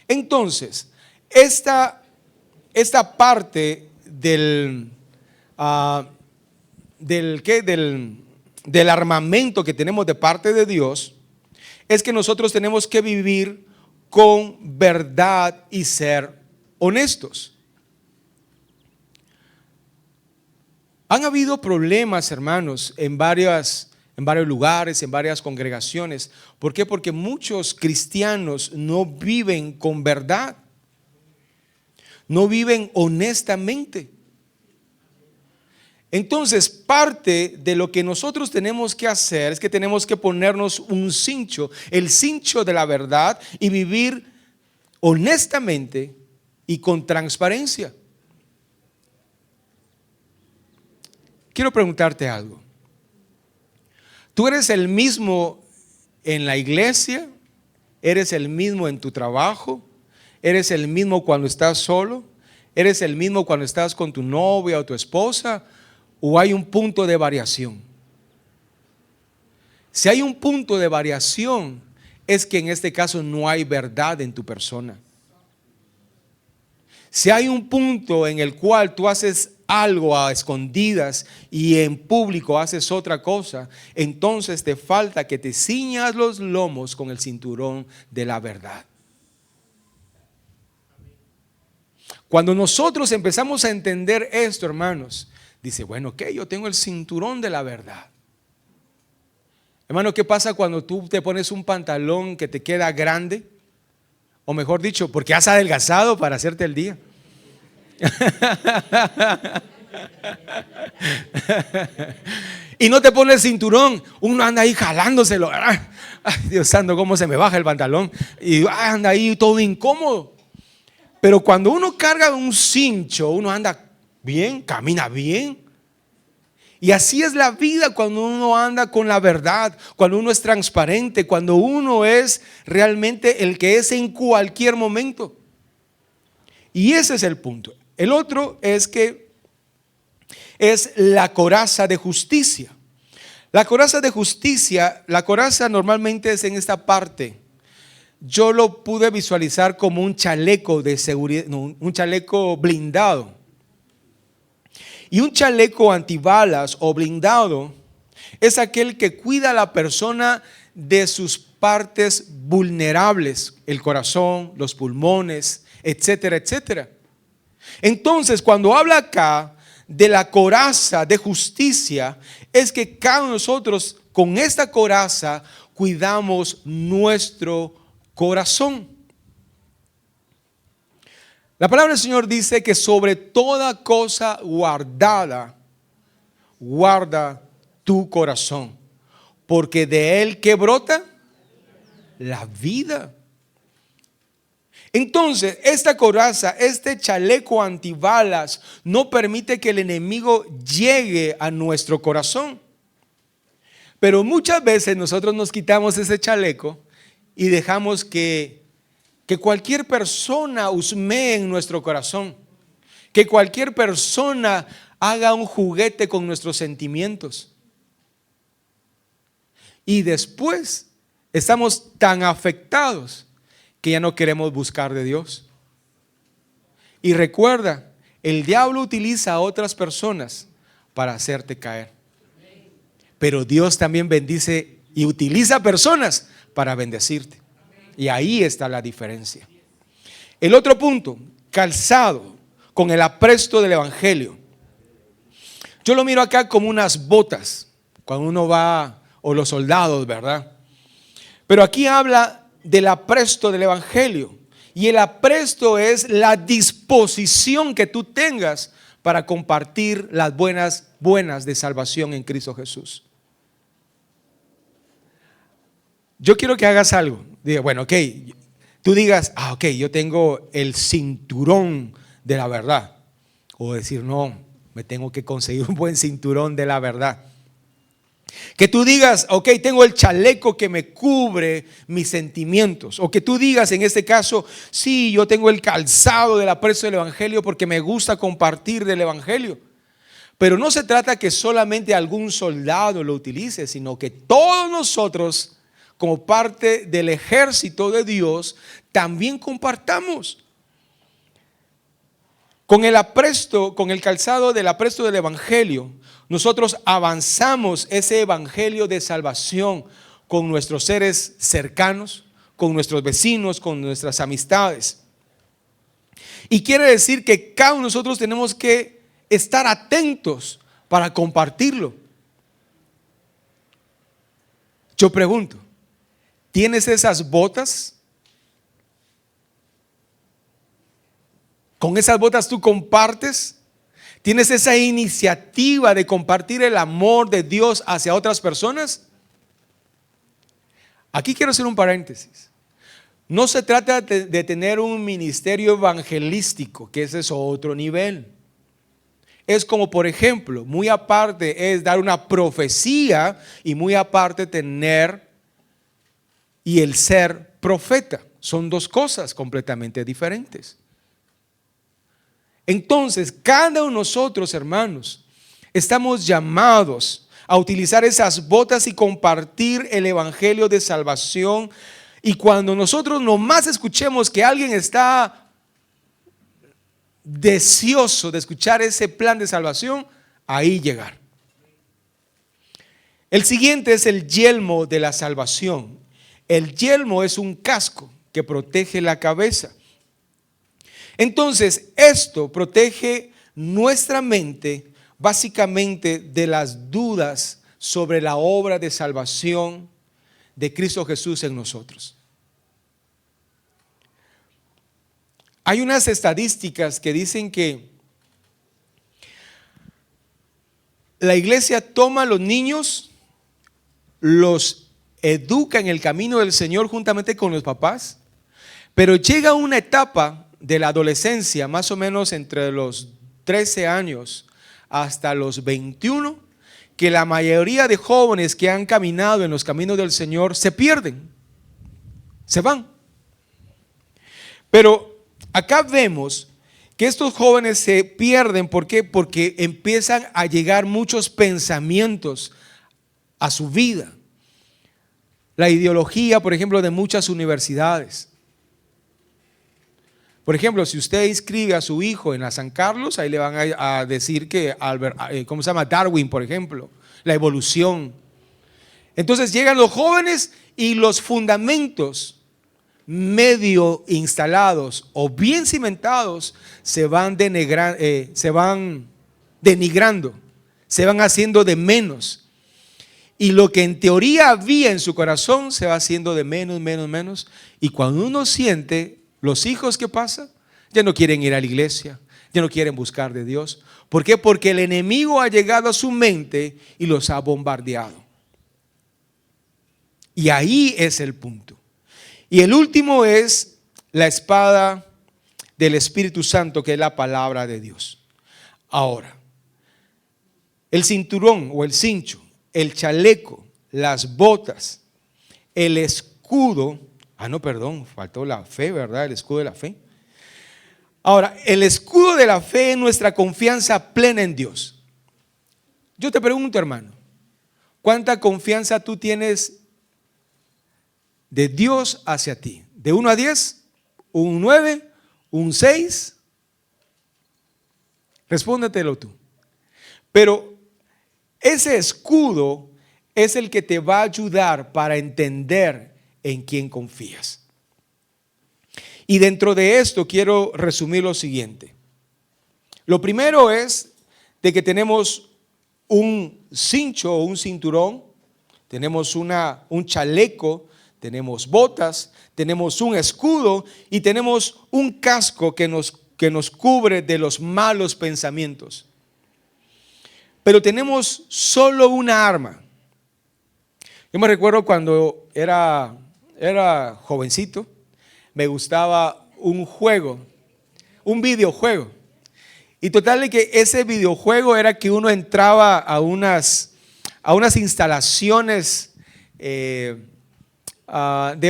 Entonces, esta parte del armamento que tenemos de parte de Dios es que nosotros tenemos que vivir con verdad y ser honestos. Han habido problemas, hermanos, en varios lugares, en varias congregaciones. ¿Por qué? Porque muchos cristianos no viven con verdad, no viven honestamente. Entonces, parte de lo que nosotros tenemos que hacer es que tenemos que ponernos un cincho, el cincho de la verdad, y vivir honestamente y con transparencia. Quiero preguntarte algo. ¿Tú eres el mismo en la iglesia? ¿Eres el mismo en tu trabajo? ¿Eres el mismo cuando estás solo? ¿Eres el mismo cuando estás con tu novia o tu esposa? ¿O hay un punto de variación? Si hay un punto de variación, es que en este caso no hay verdad en tu persona. Si hay un punto en el cual tú haces algo a escondidas y en público haces otra cosa, entonces te falta que te ciñas los lomos con el cinturón de la verdad. Cuando nosotros empezamos a entender esto, hermanos, dice: bueno, ok, yo tengo el cinturón de la verdad. Hermano, ¿qué pasa cuando tú te pones un pantalón que te queda grande? O mejor dicho, porque has adelgazado para hacerte el día. Y no te pones el cinturón, uno anda ahí jalándoselo. Ay, Dios santo, cómo se me baja el pantalón. Y anda ahí todo incómodo. Pero cuando uno carga un cincho, uno anda bien, camina bien. Y así es la vida cuando uno anda con la verdad, cuando uno es transparente, cuando uno es realmente el que es en cualquier momento. Y ese es el punto. El otro es que es la coraza de justicia. La coraza de justicia, la coraza normalmente es en esta parte. Yo lo pude visualizar como un chaleco de seguridad, un chaleco blindado. Y un chaleco antibalas o blindado es aquel que cuida a la persona de sus partes vulnerables, el corazón, los pulmones, etcétera, etcétera. Entonces, cuando habla acá de la coraza de justicia, es que cada uno de nosotros con esta coraza cuidamos nuestro corazón. La palabra del Señor dice que sobre toda cosa guardada, guarda tu corazón, porque de él que brota la vida. Entonces, esta coraza, este chaleco antibalas no permite que el enemigo llegue a nuestro corazón. Pero muchas veces nosotros nos quitamos ese chaleco y dejamos que cualquier persona husmee en nuestro corazón, que cualquier persona haga un juguete con nuestros sentimientos. Y después estamos tan afectados que ya no queremos buscar de Dios. Y recuerda, el diablo utiliza a otras personas para hacerte caer. Pero Dios también bendice y utiliza personas para bendecirte. Y ahí está la diferencia. El otro punto, calzado con el apresto del evangelio. Yo lo miro acá como unas botas cuando uno va, o los soldados, ¿verdad? Pero aquí habla del apresto del evangelio. Y el apresto es la disposición que tú tengas para compartir las buenas de salvación en Cristo Jesús. Yo quiero que hagas algo. Diga, bueno, ok, tú digas, ok, yo tengo el cinturón de la verdad. O decir, no, me tengo que conseguir un buen cinturón de la verdad. Que tú digas, ok, tengo el chaleco que me cubre mis sentimientos. O que tú digas, en este caso, sí, yo tengo el calzado del apresto del evangelio porque me gusta compartir del evangelio. Pero no se trata que solamente algún soldado lo utilice, sino que todos nosotros, como parte del ejército de Dios, también compartamos. Con el apresto, con el calzado del apresto del evangelio, nosotros avanzamos ese evangelio de salvación con nuestros seres cercanos, con nuestros vecinos, con nuestras amistades. Y quiere decir que cada uno de nosotros tenemos que estar atentos para compartirlo. Yo pregunto, ¿tienes esas botas? ¿Con esas botas tú compartes? ¿Tienes esa iniciativa de compartir el amor de Dios hacia otras personas? Aquí quiero hacer un paréntesis. No se trata de tener un ministerio evangelístico, que ese es otro nivel. Es como, por ejemplo, muy aparte es dar una profecía y muy aparte tener y el ser profeta. Son dos cosas completamente diferentes. Entonces, cada uno de nosotros, hermanos, estamos llamados a utilizar esas botas y compartir el evangelio de salvación. Y cuando nosotros nomás escuchemos que alguien está deseoso de escuchar ese plan de salvación, ahí llegar. El siguiente es el yelmo de la salvación. El yelmo es un casco que protege la cabeza. Entonces, esto protege nuestra mente básicamente de las dudas sobre la obra de salvación de Cristo Jesús en nosotros. Hay unas estadísticas que dicen que la iglesia toma a los niños, los educa en el camino del Señor juntamente con los papás, pero llega una etapa de la adolescencia, más o menos entre los 13 años hasta los 21, que la mayoría de jóvenes que han caminado en los caminos del Señor se pierden, se van. Pero acá vemos que estos jóvenes se pierden. ¿Por qué? Porque empiezan a llegar muchos pensamientos a su vida. La ideología, por ejemplo, de muchas universidades. Por ejemplo, si usted inscribe a su hijo en la San Carlos, ahí le van a decir que ¿cómo se llama? Darwin, por ejemplo, la evolución. Entonces llegan los jóvenes y los fundamentos medio instalados o bien cimentados se van denigrando, se van haciendo de menos. Y lo que en teoría había en su corazón se va haciendo de menos. Y cuando uno siente, los hijos, ¿qué pasa? Ya no quieren ir a la iglesia, ya no quieren buscar de Dios. ¿Por qué? Porque el enemigo ha llegado a su mente y los ha bombardeado. Y ahí es el punto. Y el último es la espada del Espíritu Santo, que es la palabra de Dios. Ahora, el cinturón o el cincho, el chaleco, las botas, el escudo. Faltó la fe, ¿verdad? El escudo de la fe. Ahora, el escudo de la fe es nuestra confianza plena en Dios. Yo te pregunto, hermano, ¿cuánta confianza tú tienes de Dios hacia ti? ¿De 1 a 10? ¿Un 9? ¿Un 6? Respóndetelo tú. Pero ese escudo es el que te va a ayudar para entender en quién confías. Y dentro de esto quiero resumir lo siguiente. Lo primero es de que tenemos un cincho o un cinturón, tenemos un chaleco, tenemos botas, tenemos un escudo y tenemos un casco que nos cubre de los malos pensamientos. Pero tenemos solo una arma. Yo me recuerdo cuando era jovencito, me gustaba un videojuego. Y total de que ese videojuego era que uno entraba a unas instalaciones de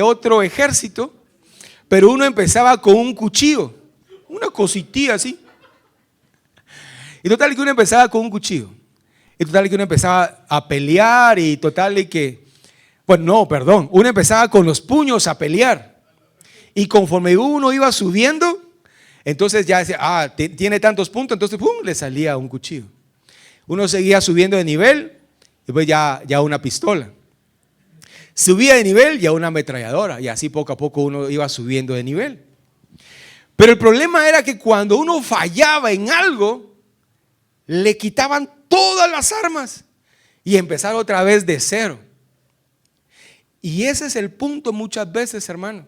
otro ejército, pero uno empezaba con un cuchillo, una cositilla así. Y total de que uno empezaba con un cuchillo. Y total de que uno empezaba a pelear y total de que, uno empezaba con los puños a pelear. Y conforme uno iba subiendo, entonces ya decía, tiene tantos puntos, entonces le salía un cuchillo. Uno seguía subiendo de nivel y pues ya una pistola. Subía de nivel, ya una ametralladora, y así poco a poco uno iba subiendo de nivel. Pero el problema era que cuando uno fallaba en algo, le quitaban todas las armas y empezar otra vez de cero. Y ese es el punto muchas veces, hermano,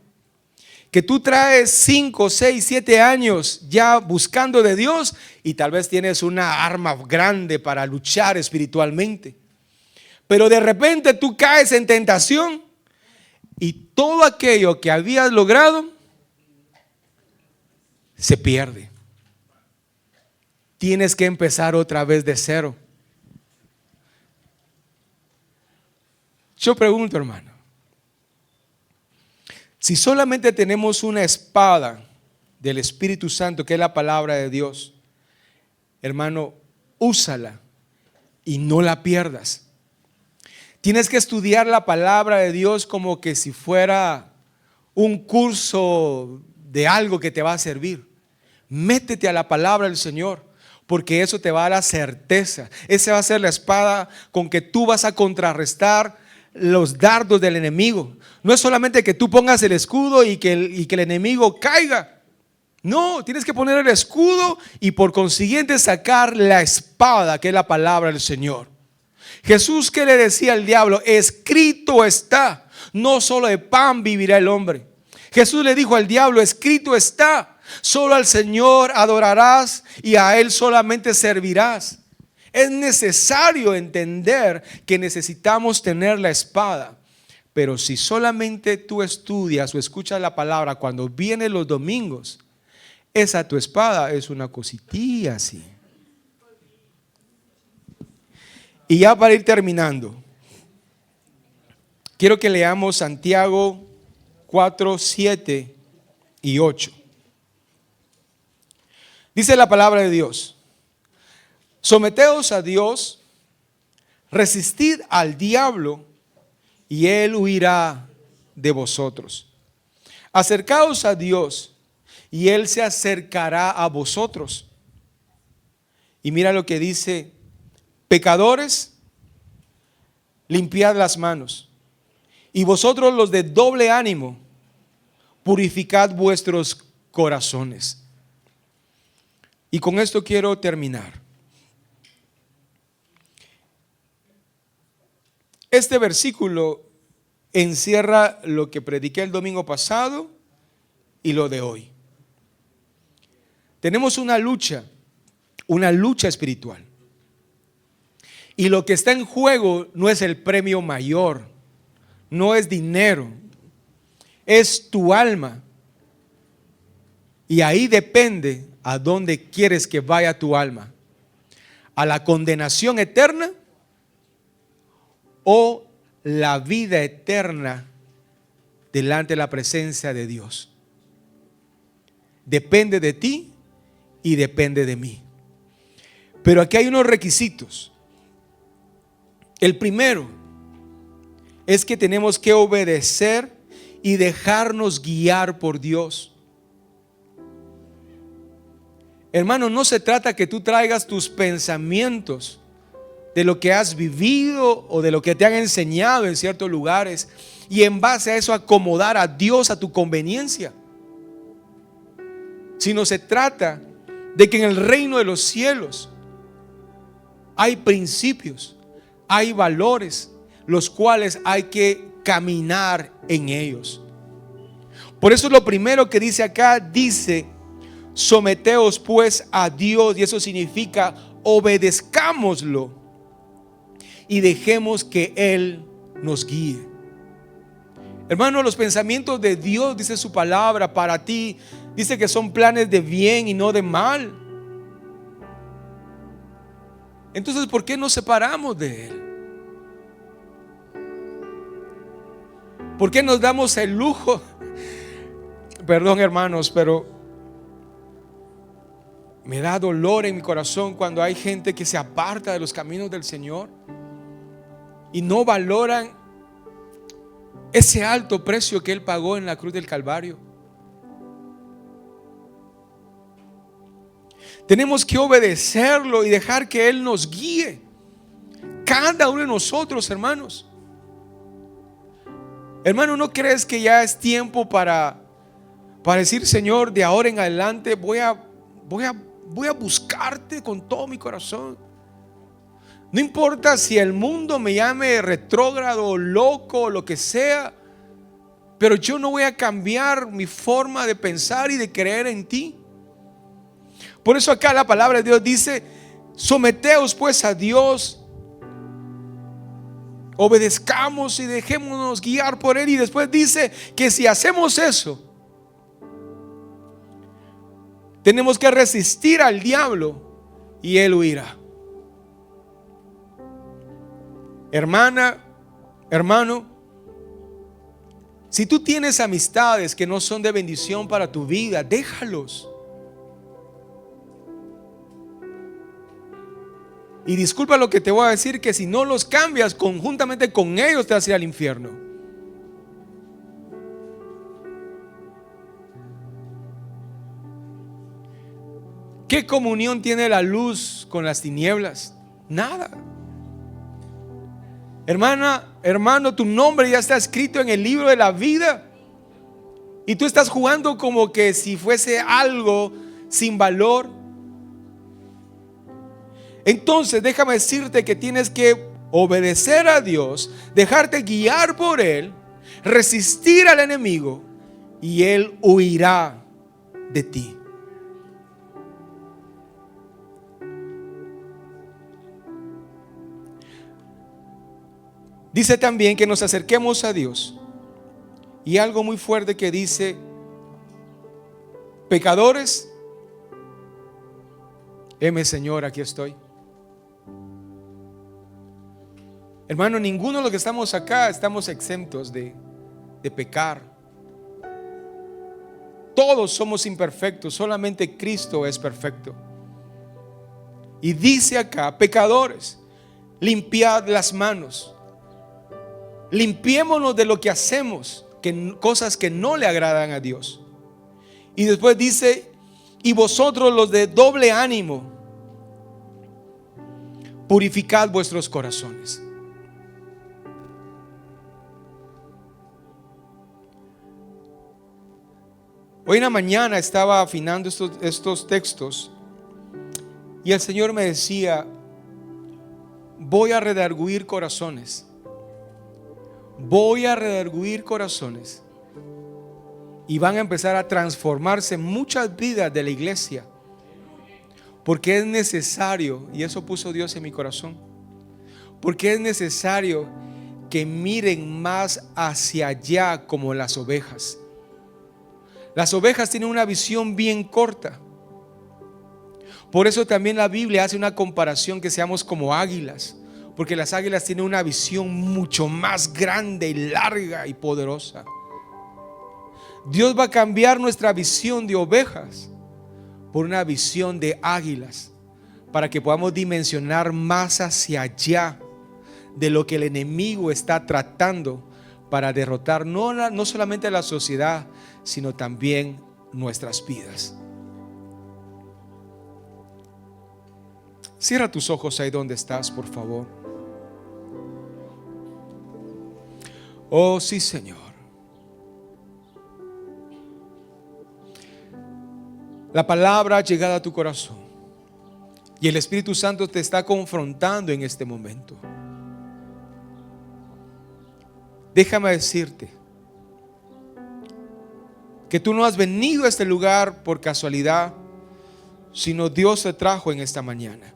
que tú traes 5, 6, 7 años ya buscando de Dios y tal vez tienes una arma grande para luchar espiritualmente. Pero de repente tú caes en tentación y todo aquello que habías logrado se pierde. Tienes que empezar otra vez de cero. Yo pregunto, hermano, si solamente tenemos una espada del Espíritu Santo, que es la palabra de Dios, hermano, úsala y no la pierdas. Tienes que estudiar la palabra de Dios como que si fuera un curso de algo que te va a servir. Métete a la palabra del Señor, porque eso te va a dar la certeza. Esa va a ser la espada con que tú vas a contrarrestar los dardos del enemigo. No es solamente que tú pongas el escudo y que el enemigo caiga. No, tienes que poner el escudo y por consiguiente sacar la espada, que es la palabra del Señor. Jesús, ¿qué le decía al diablo? Escrito está, no solo de pan vivirá el hombre. Jesús le dijo al diablo, escrito está, solo al Señor adorarás y a Él solamente servirás. Es necesario entender que necesitamos tener la espada. Pero si solamente tú estudias o escuchas la palabra cuando vienen los domingos, esa tu espada es una cositilla así. Y ya para ir terminando, quiero que leamos Santiago 4, 7 y 8. Dice la palabra de Dios: someteos a Dios, resistid al diablo y él huirá de vosotros. Acercaos a Dios y él se acercará a vosotros. Y mira lo que dice: pecadores, limpiad las manos, y vosotros los de doble ánimo, purificad vuestros corazones. Y con esto quiero terminar. Este versículo encierra lo que prediqué el domingo pasado y lo de hoy. Tenemos una lucha espiritual. Y lo que está en juego no es el premio mayor, no es dinero, es tu alma. Y ahí depende a dónde quieres que vaya tu alma: a la condenación eterna o la vida eterna delante de la presencia de Dios. Depende de ti y depende de mí. Pero aquí hay unos requisitos. El primero es que tenemos que obedecer y dejarnos guiar por Dios. Hermano, no se trata que tú traigas tus pensamientos de lo que has vivido o de lo que te han enseñado en ciertos lugares y en base a eso acomodar a Dios a tu conveniencia. Sino se trata de que en el reino de los cielos hay principios, hay valores, los cuales hay que caminar en ellos. Por eso lo primero que dice acá, dice: someteos pues a Dios, y eso significa obedezcámoslo y dejemos que Él nos guíe. Hermano, los pensamientos de Dios, dice su palabra, para ti, dice que son planes de bien y no de mal. Entonces, ¿por qué nos separamos de Él? ¿Por qué nos damos el lujo? Perdón, hermanos, pero me da dolor en mi corazón cuando hay gente que se aparta de los caminos del Señor y no valoran ese alto precio que Él pagó en la cruz del Calvario. Tenemos que obedecerlo y dejar que Él nos guíe. Cada uno de nosotros, hermanos. Hermano, ¿no crees que ya es tiempo para decir: Señor, de ahora en adelante voy a buscarte con todo mi corazón? No importa si el mundo me llame retrógrado, loco o lo que sea, pero yo no voy a cambiar mi forma de pensar y de creer en ti. Por eso acá la palabra de Dios dice: someteos pues a Dios, obedezcamos y dejémonos guiar por Él. Y después dice que si hacemos eso, tenemos que resistir al diablo y él huirá. Hermana, hermano, si tú tienes amistades que no son de bendición para tu vida, déjalos. Y disculpa lo que te voy a decir, que si no los cambias, conjuntamente con ellos te vas a ir al infierno. ¿Qué comunión tiene la luz con las tinieblas? Nada. Hermana, hermano, tu nombre ya está escrito en el libro de la vida y tú estás jugando como que si fuese algo sin valor. Entonces déjame decirte que tienes que obedecer a Dios, dejarte guiar por Él, resistir al enemigo y Él huirá de ti. Dice también que nos acerquemos a Dios. Y algo muy fuerte que dice: pecadores, heme Señor, aquí estoy. Hermano, ninguno de los que estamos acá estamos exentos de pecar. Todos somos imperfectos, solamente Cristo es perfecto. Y dice acá, pecadores, limpiad las manos. Limpiémonos de lo que hacemos, cosas que no le agradan a Dios. Y después dice, y vosotros los de doble ánimo, purificad vuestros corazones. Hoy en la mañana estaba afinando estos textos y el Señor me decía, voy a redarguir corazones. Voy a redarguir corazones. Y van a empezar a transformarse muchas vidas de la iglesia. Porque es necesario, y eso puso Dios en mi corazón, porque es necesario que miren más hacia allá como las ovejas. Las ovejas tienen una visión bien corta. Por eso también la Biblia hace una comparación que seamos como águilas, porque las águilas tienen una visión mucho más grande y larga y poderosa. Dios va a cambiar nuestra visión de ovejas por una visión de águilas, para que podamos dimensionar más hacia allá de lo que el enemigo está tratando para derrotar no solamente a la sociedad, sino también nuestras vidas. Cierra tus ojos ahí donde estás, por favor. Oh, sí, Señor. La palabra ha llegado a tu corazón y el Espíritu Santo te está confrontando en este momento. Déjame decirte que tú no has venido a este lugar por casualidad, sino Dios te trajo en esta mañana.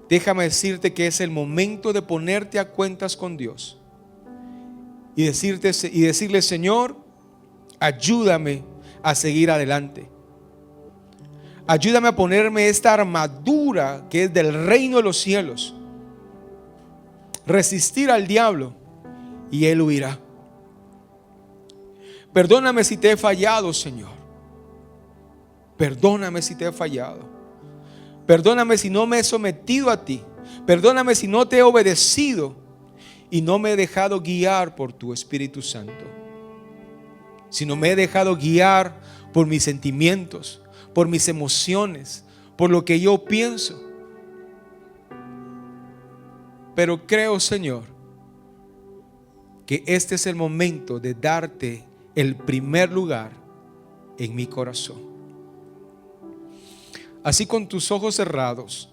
Déjame decirte que es el momento de ponerte a cuentas con Dios y decirle, Señor, ayúdame a seguir adelante. Ayúdame a ponerme esta armadura que es del reino de los cielos. Resistir al diablo y él huirá. Perdóname si te he fallado, Señor. Perdóname si te he fallado. Perdóname si no me he sometido a ti. Perdóname si no te he obedecido y no me he dejado guiar por tu Espíritu Santo. Si no me he dejado guiar por mis sentimientos, por mis emociones, por lo que yo pienso. Pero creo, Señor, que este es el momento de darte el primer lugar en mi corazón. Así, con tus ojos cerrados,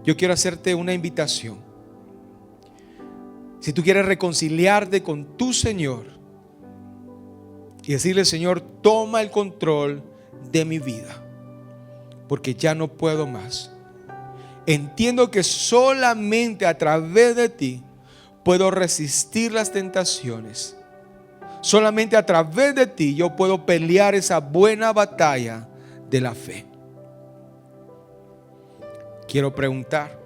yo quiero hacerte una invitación. Si tú quieres reconciliarte con tu Señor y decirle, Señor, toma el control de mi vida, porque ya no puedo más. Entiendo que solamente a través de ti puedo resistir las tentaciones. Solamente a través de ti yo puedo pelear esa buena batalla de la fe. Quiero preguntar,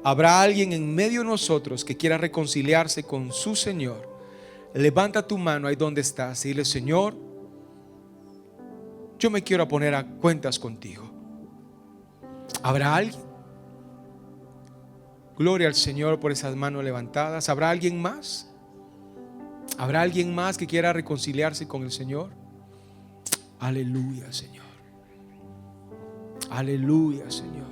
¿habrá alguien en medio de nosotros que quiera reconciliarse con su Señor? Levanta tu mano ahí donde estás y dile, Señor, yo me quiero poner a cuentas contigo. ¿Habrá alguien? Gloria al Señor por esas manos levantadas. ¿Habrá alguien más? ¿Habrá alguien más que quiera reconciliarse con el Señor? Aleluya, Señor. Aleluya, Señor.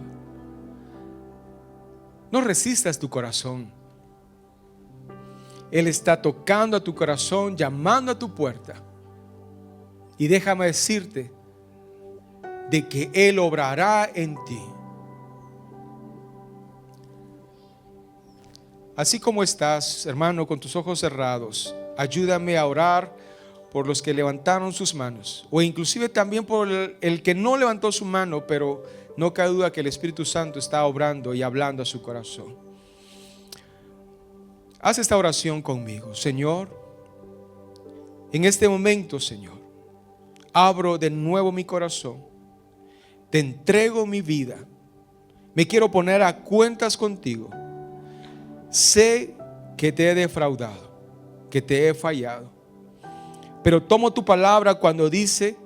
No resistas tu corazón. Él está tocando a tu corazón, llamando a tu puerta. Y déjame decirte de que Él obrará en ti. Así como estás, hermano, con tus ojos cerrados, ayúdame a orar por los que levantaron sus manos, o inclusive también por el que no levantó su mano, pero no cabe duda que el Espíritu Santo está obrando y hablando a su corazón. Haz esta oración conmigo. Señor, en este momento, Señor, abro de nuevo mi corazón, te entrego mi vida, Me quiero poner a cuentas contigo. Sé que te he defraudado, que te he fallado. Pero tomo tu palabra cuando dice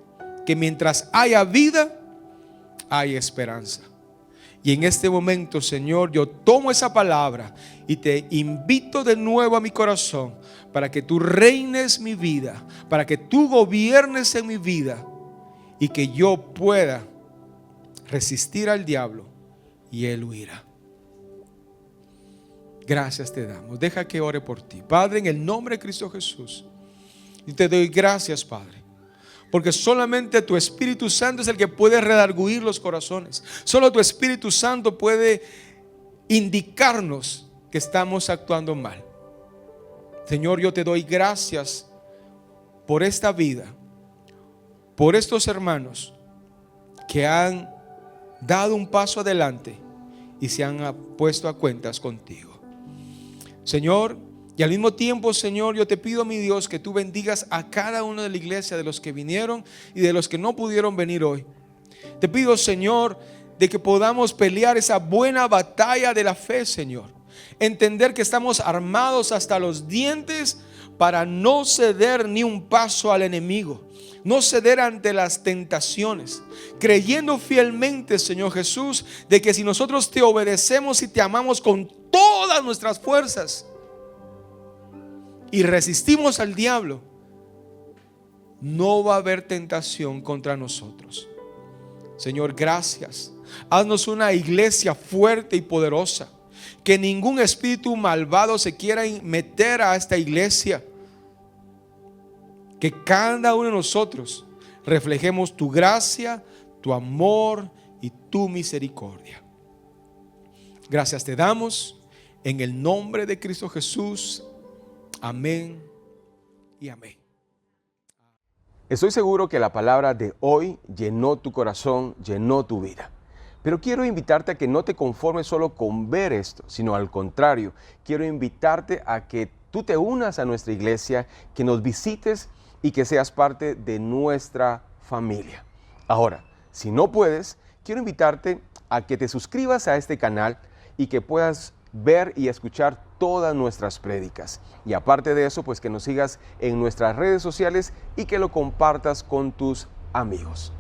que mientras haya vida, hay esperanza. Y en este momento, Señor, yo tomo esa palabra y te invito de nuevo a mi corazón para que tú reines mi vida, para que tú gobiernes en mi vida y que yo pueda resistir al diablo y él huirá. Gracias te damos. Deja que ore por ti. Padre, en el nombre de Cristo Jesús, y te doy gracias, Padre, porque solamente tu Espíritu Santo es el que puede redarguir los corazones. Solo tu Espíritu Santo puede indicarnos que estamos actuando mal. Señor, yo te doy gracias por esta vida, por estos hermanos que han dado un paso adelante y se han puesto a cuentas contigo. Señor, y al mismo tiempo, Señor, yo te pido, mi Dios, que tú bendigas a cada uno de la iglesia, de los que vinieron y de los que no pudieron venir hoy. Te pido, Señor, de que podamos pelear esa buena batalla de la fe, Señor. Entender que estamos armados hasta los dientes para no ceder ni un paso al enemigo. No ceder ante las tentaciones, creyendo fielmente, Señor Jesús, de que si nosotros te obedecemos y te amamos con todas nuestras fuerzas y resistimos al diablo, no va a haber tentación contra nosotros. Señor, gracias. Haznos una iglesia fuerte y poderosa, que ningún espíritu malvado se quiera meter a esta iglesia. Que cada uno de nosotros reflejemos tu gracia, tu amor y tu misericordia. Gracias te damos en el nombre de Cristo Jesús. Amén y amén. Estoy seguro que la palabra de hoy llenó tu corazón, llenó tu vida. Pero quiero invitarte a que no te conformes solo con ver esto, sino al contrario, quiero invitarte a que tú te unas a nuestra iglesia, que nos visites y que seas parte de nuestra familia. Ahora, si no puedes, quiero invitarte a que te suscribas a este canal y que puedas ver y escuchar todas nuestras prédicas. Y aparte de eso, pues que nos sigas en nuestras redes sociales y que lo compartas con tus amigos.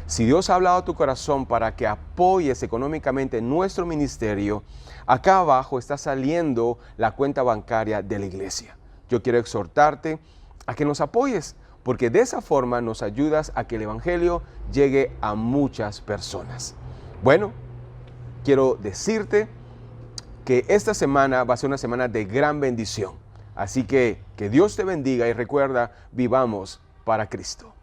Si Dios ha hablado a tu corazón para que apoyes económicamente nuestro ministerio, acá abajo está saliendo la cuenta bancaria de la iglesia. Yo quiero exhortarte a que nos apoyes, porque de esa forma nos ayudas a que el evangelio llegue a muchas personas. Bueno, quiero decirte que esta semana va a ser una semana de gran bendición. Así que Dios te bendiga y recuerda, vivamos para Cristo.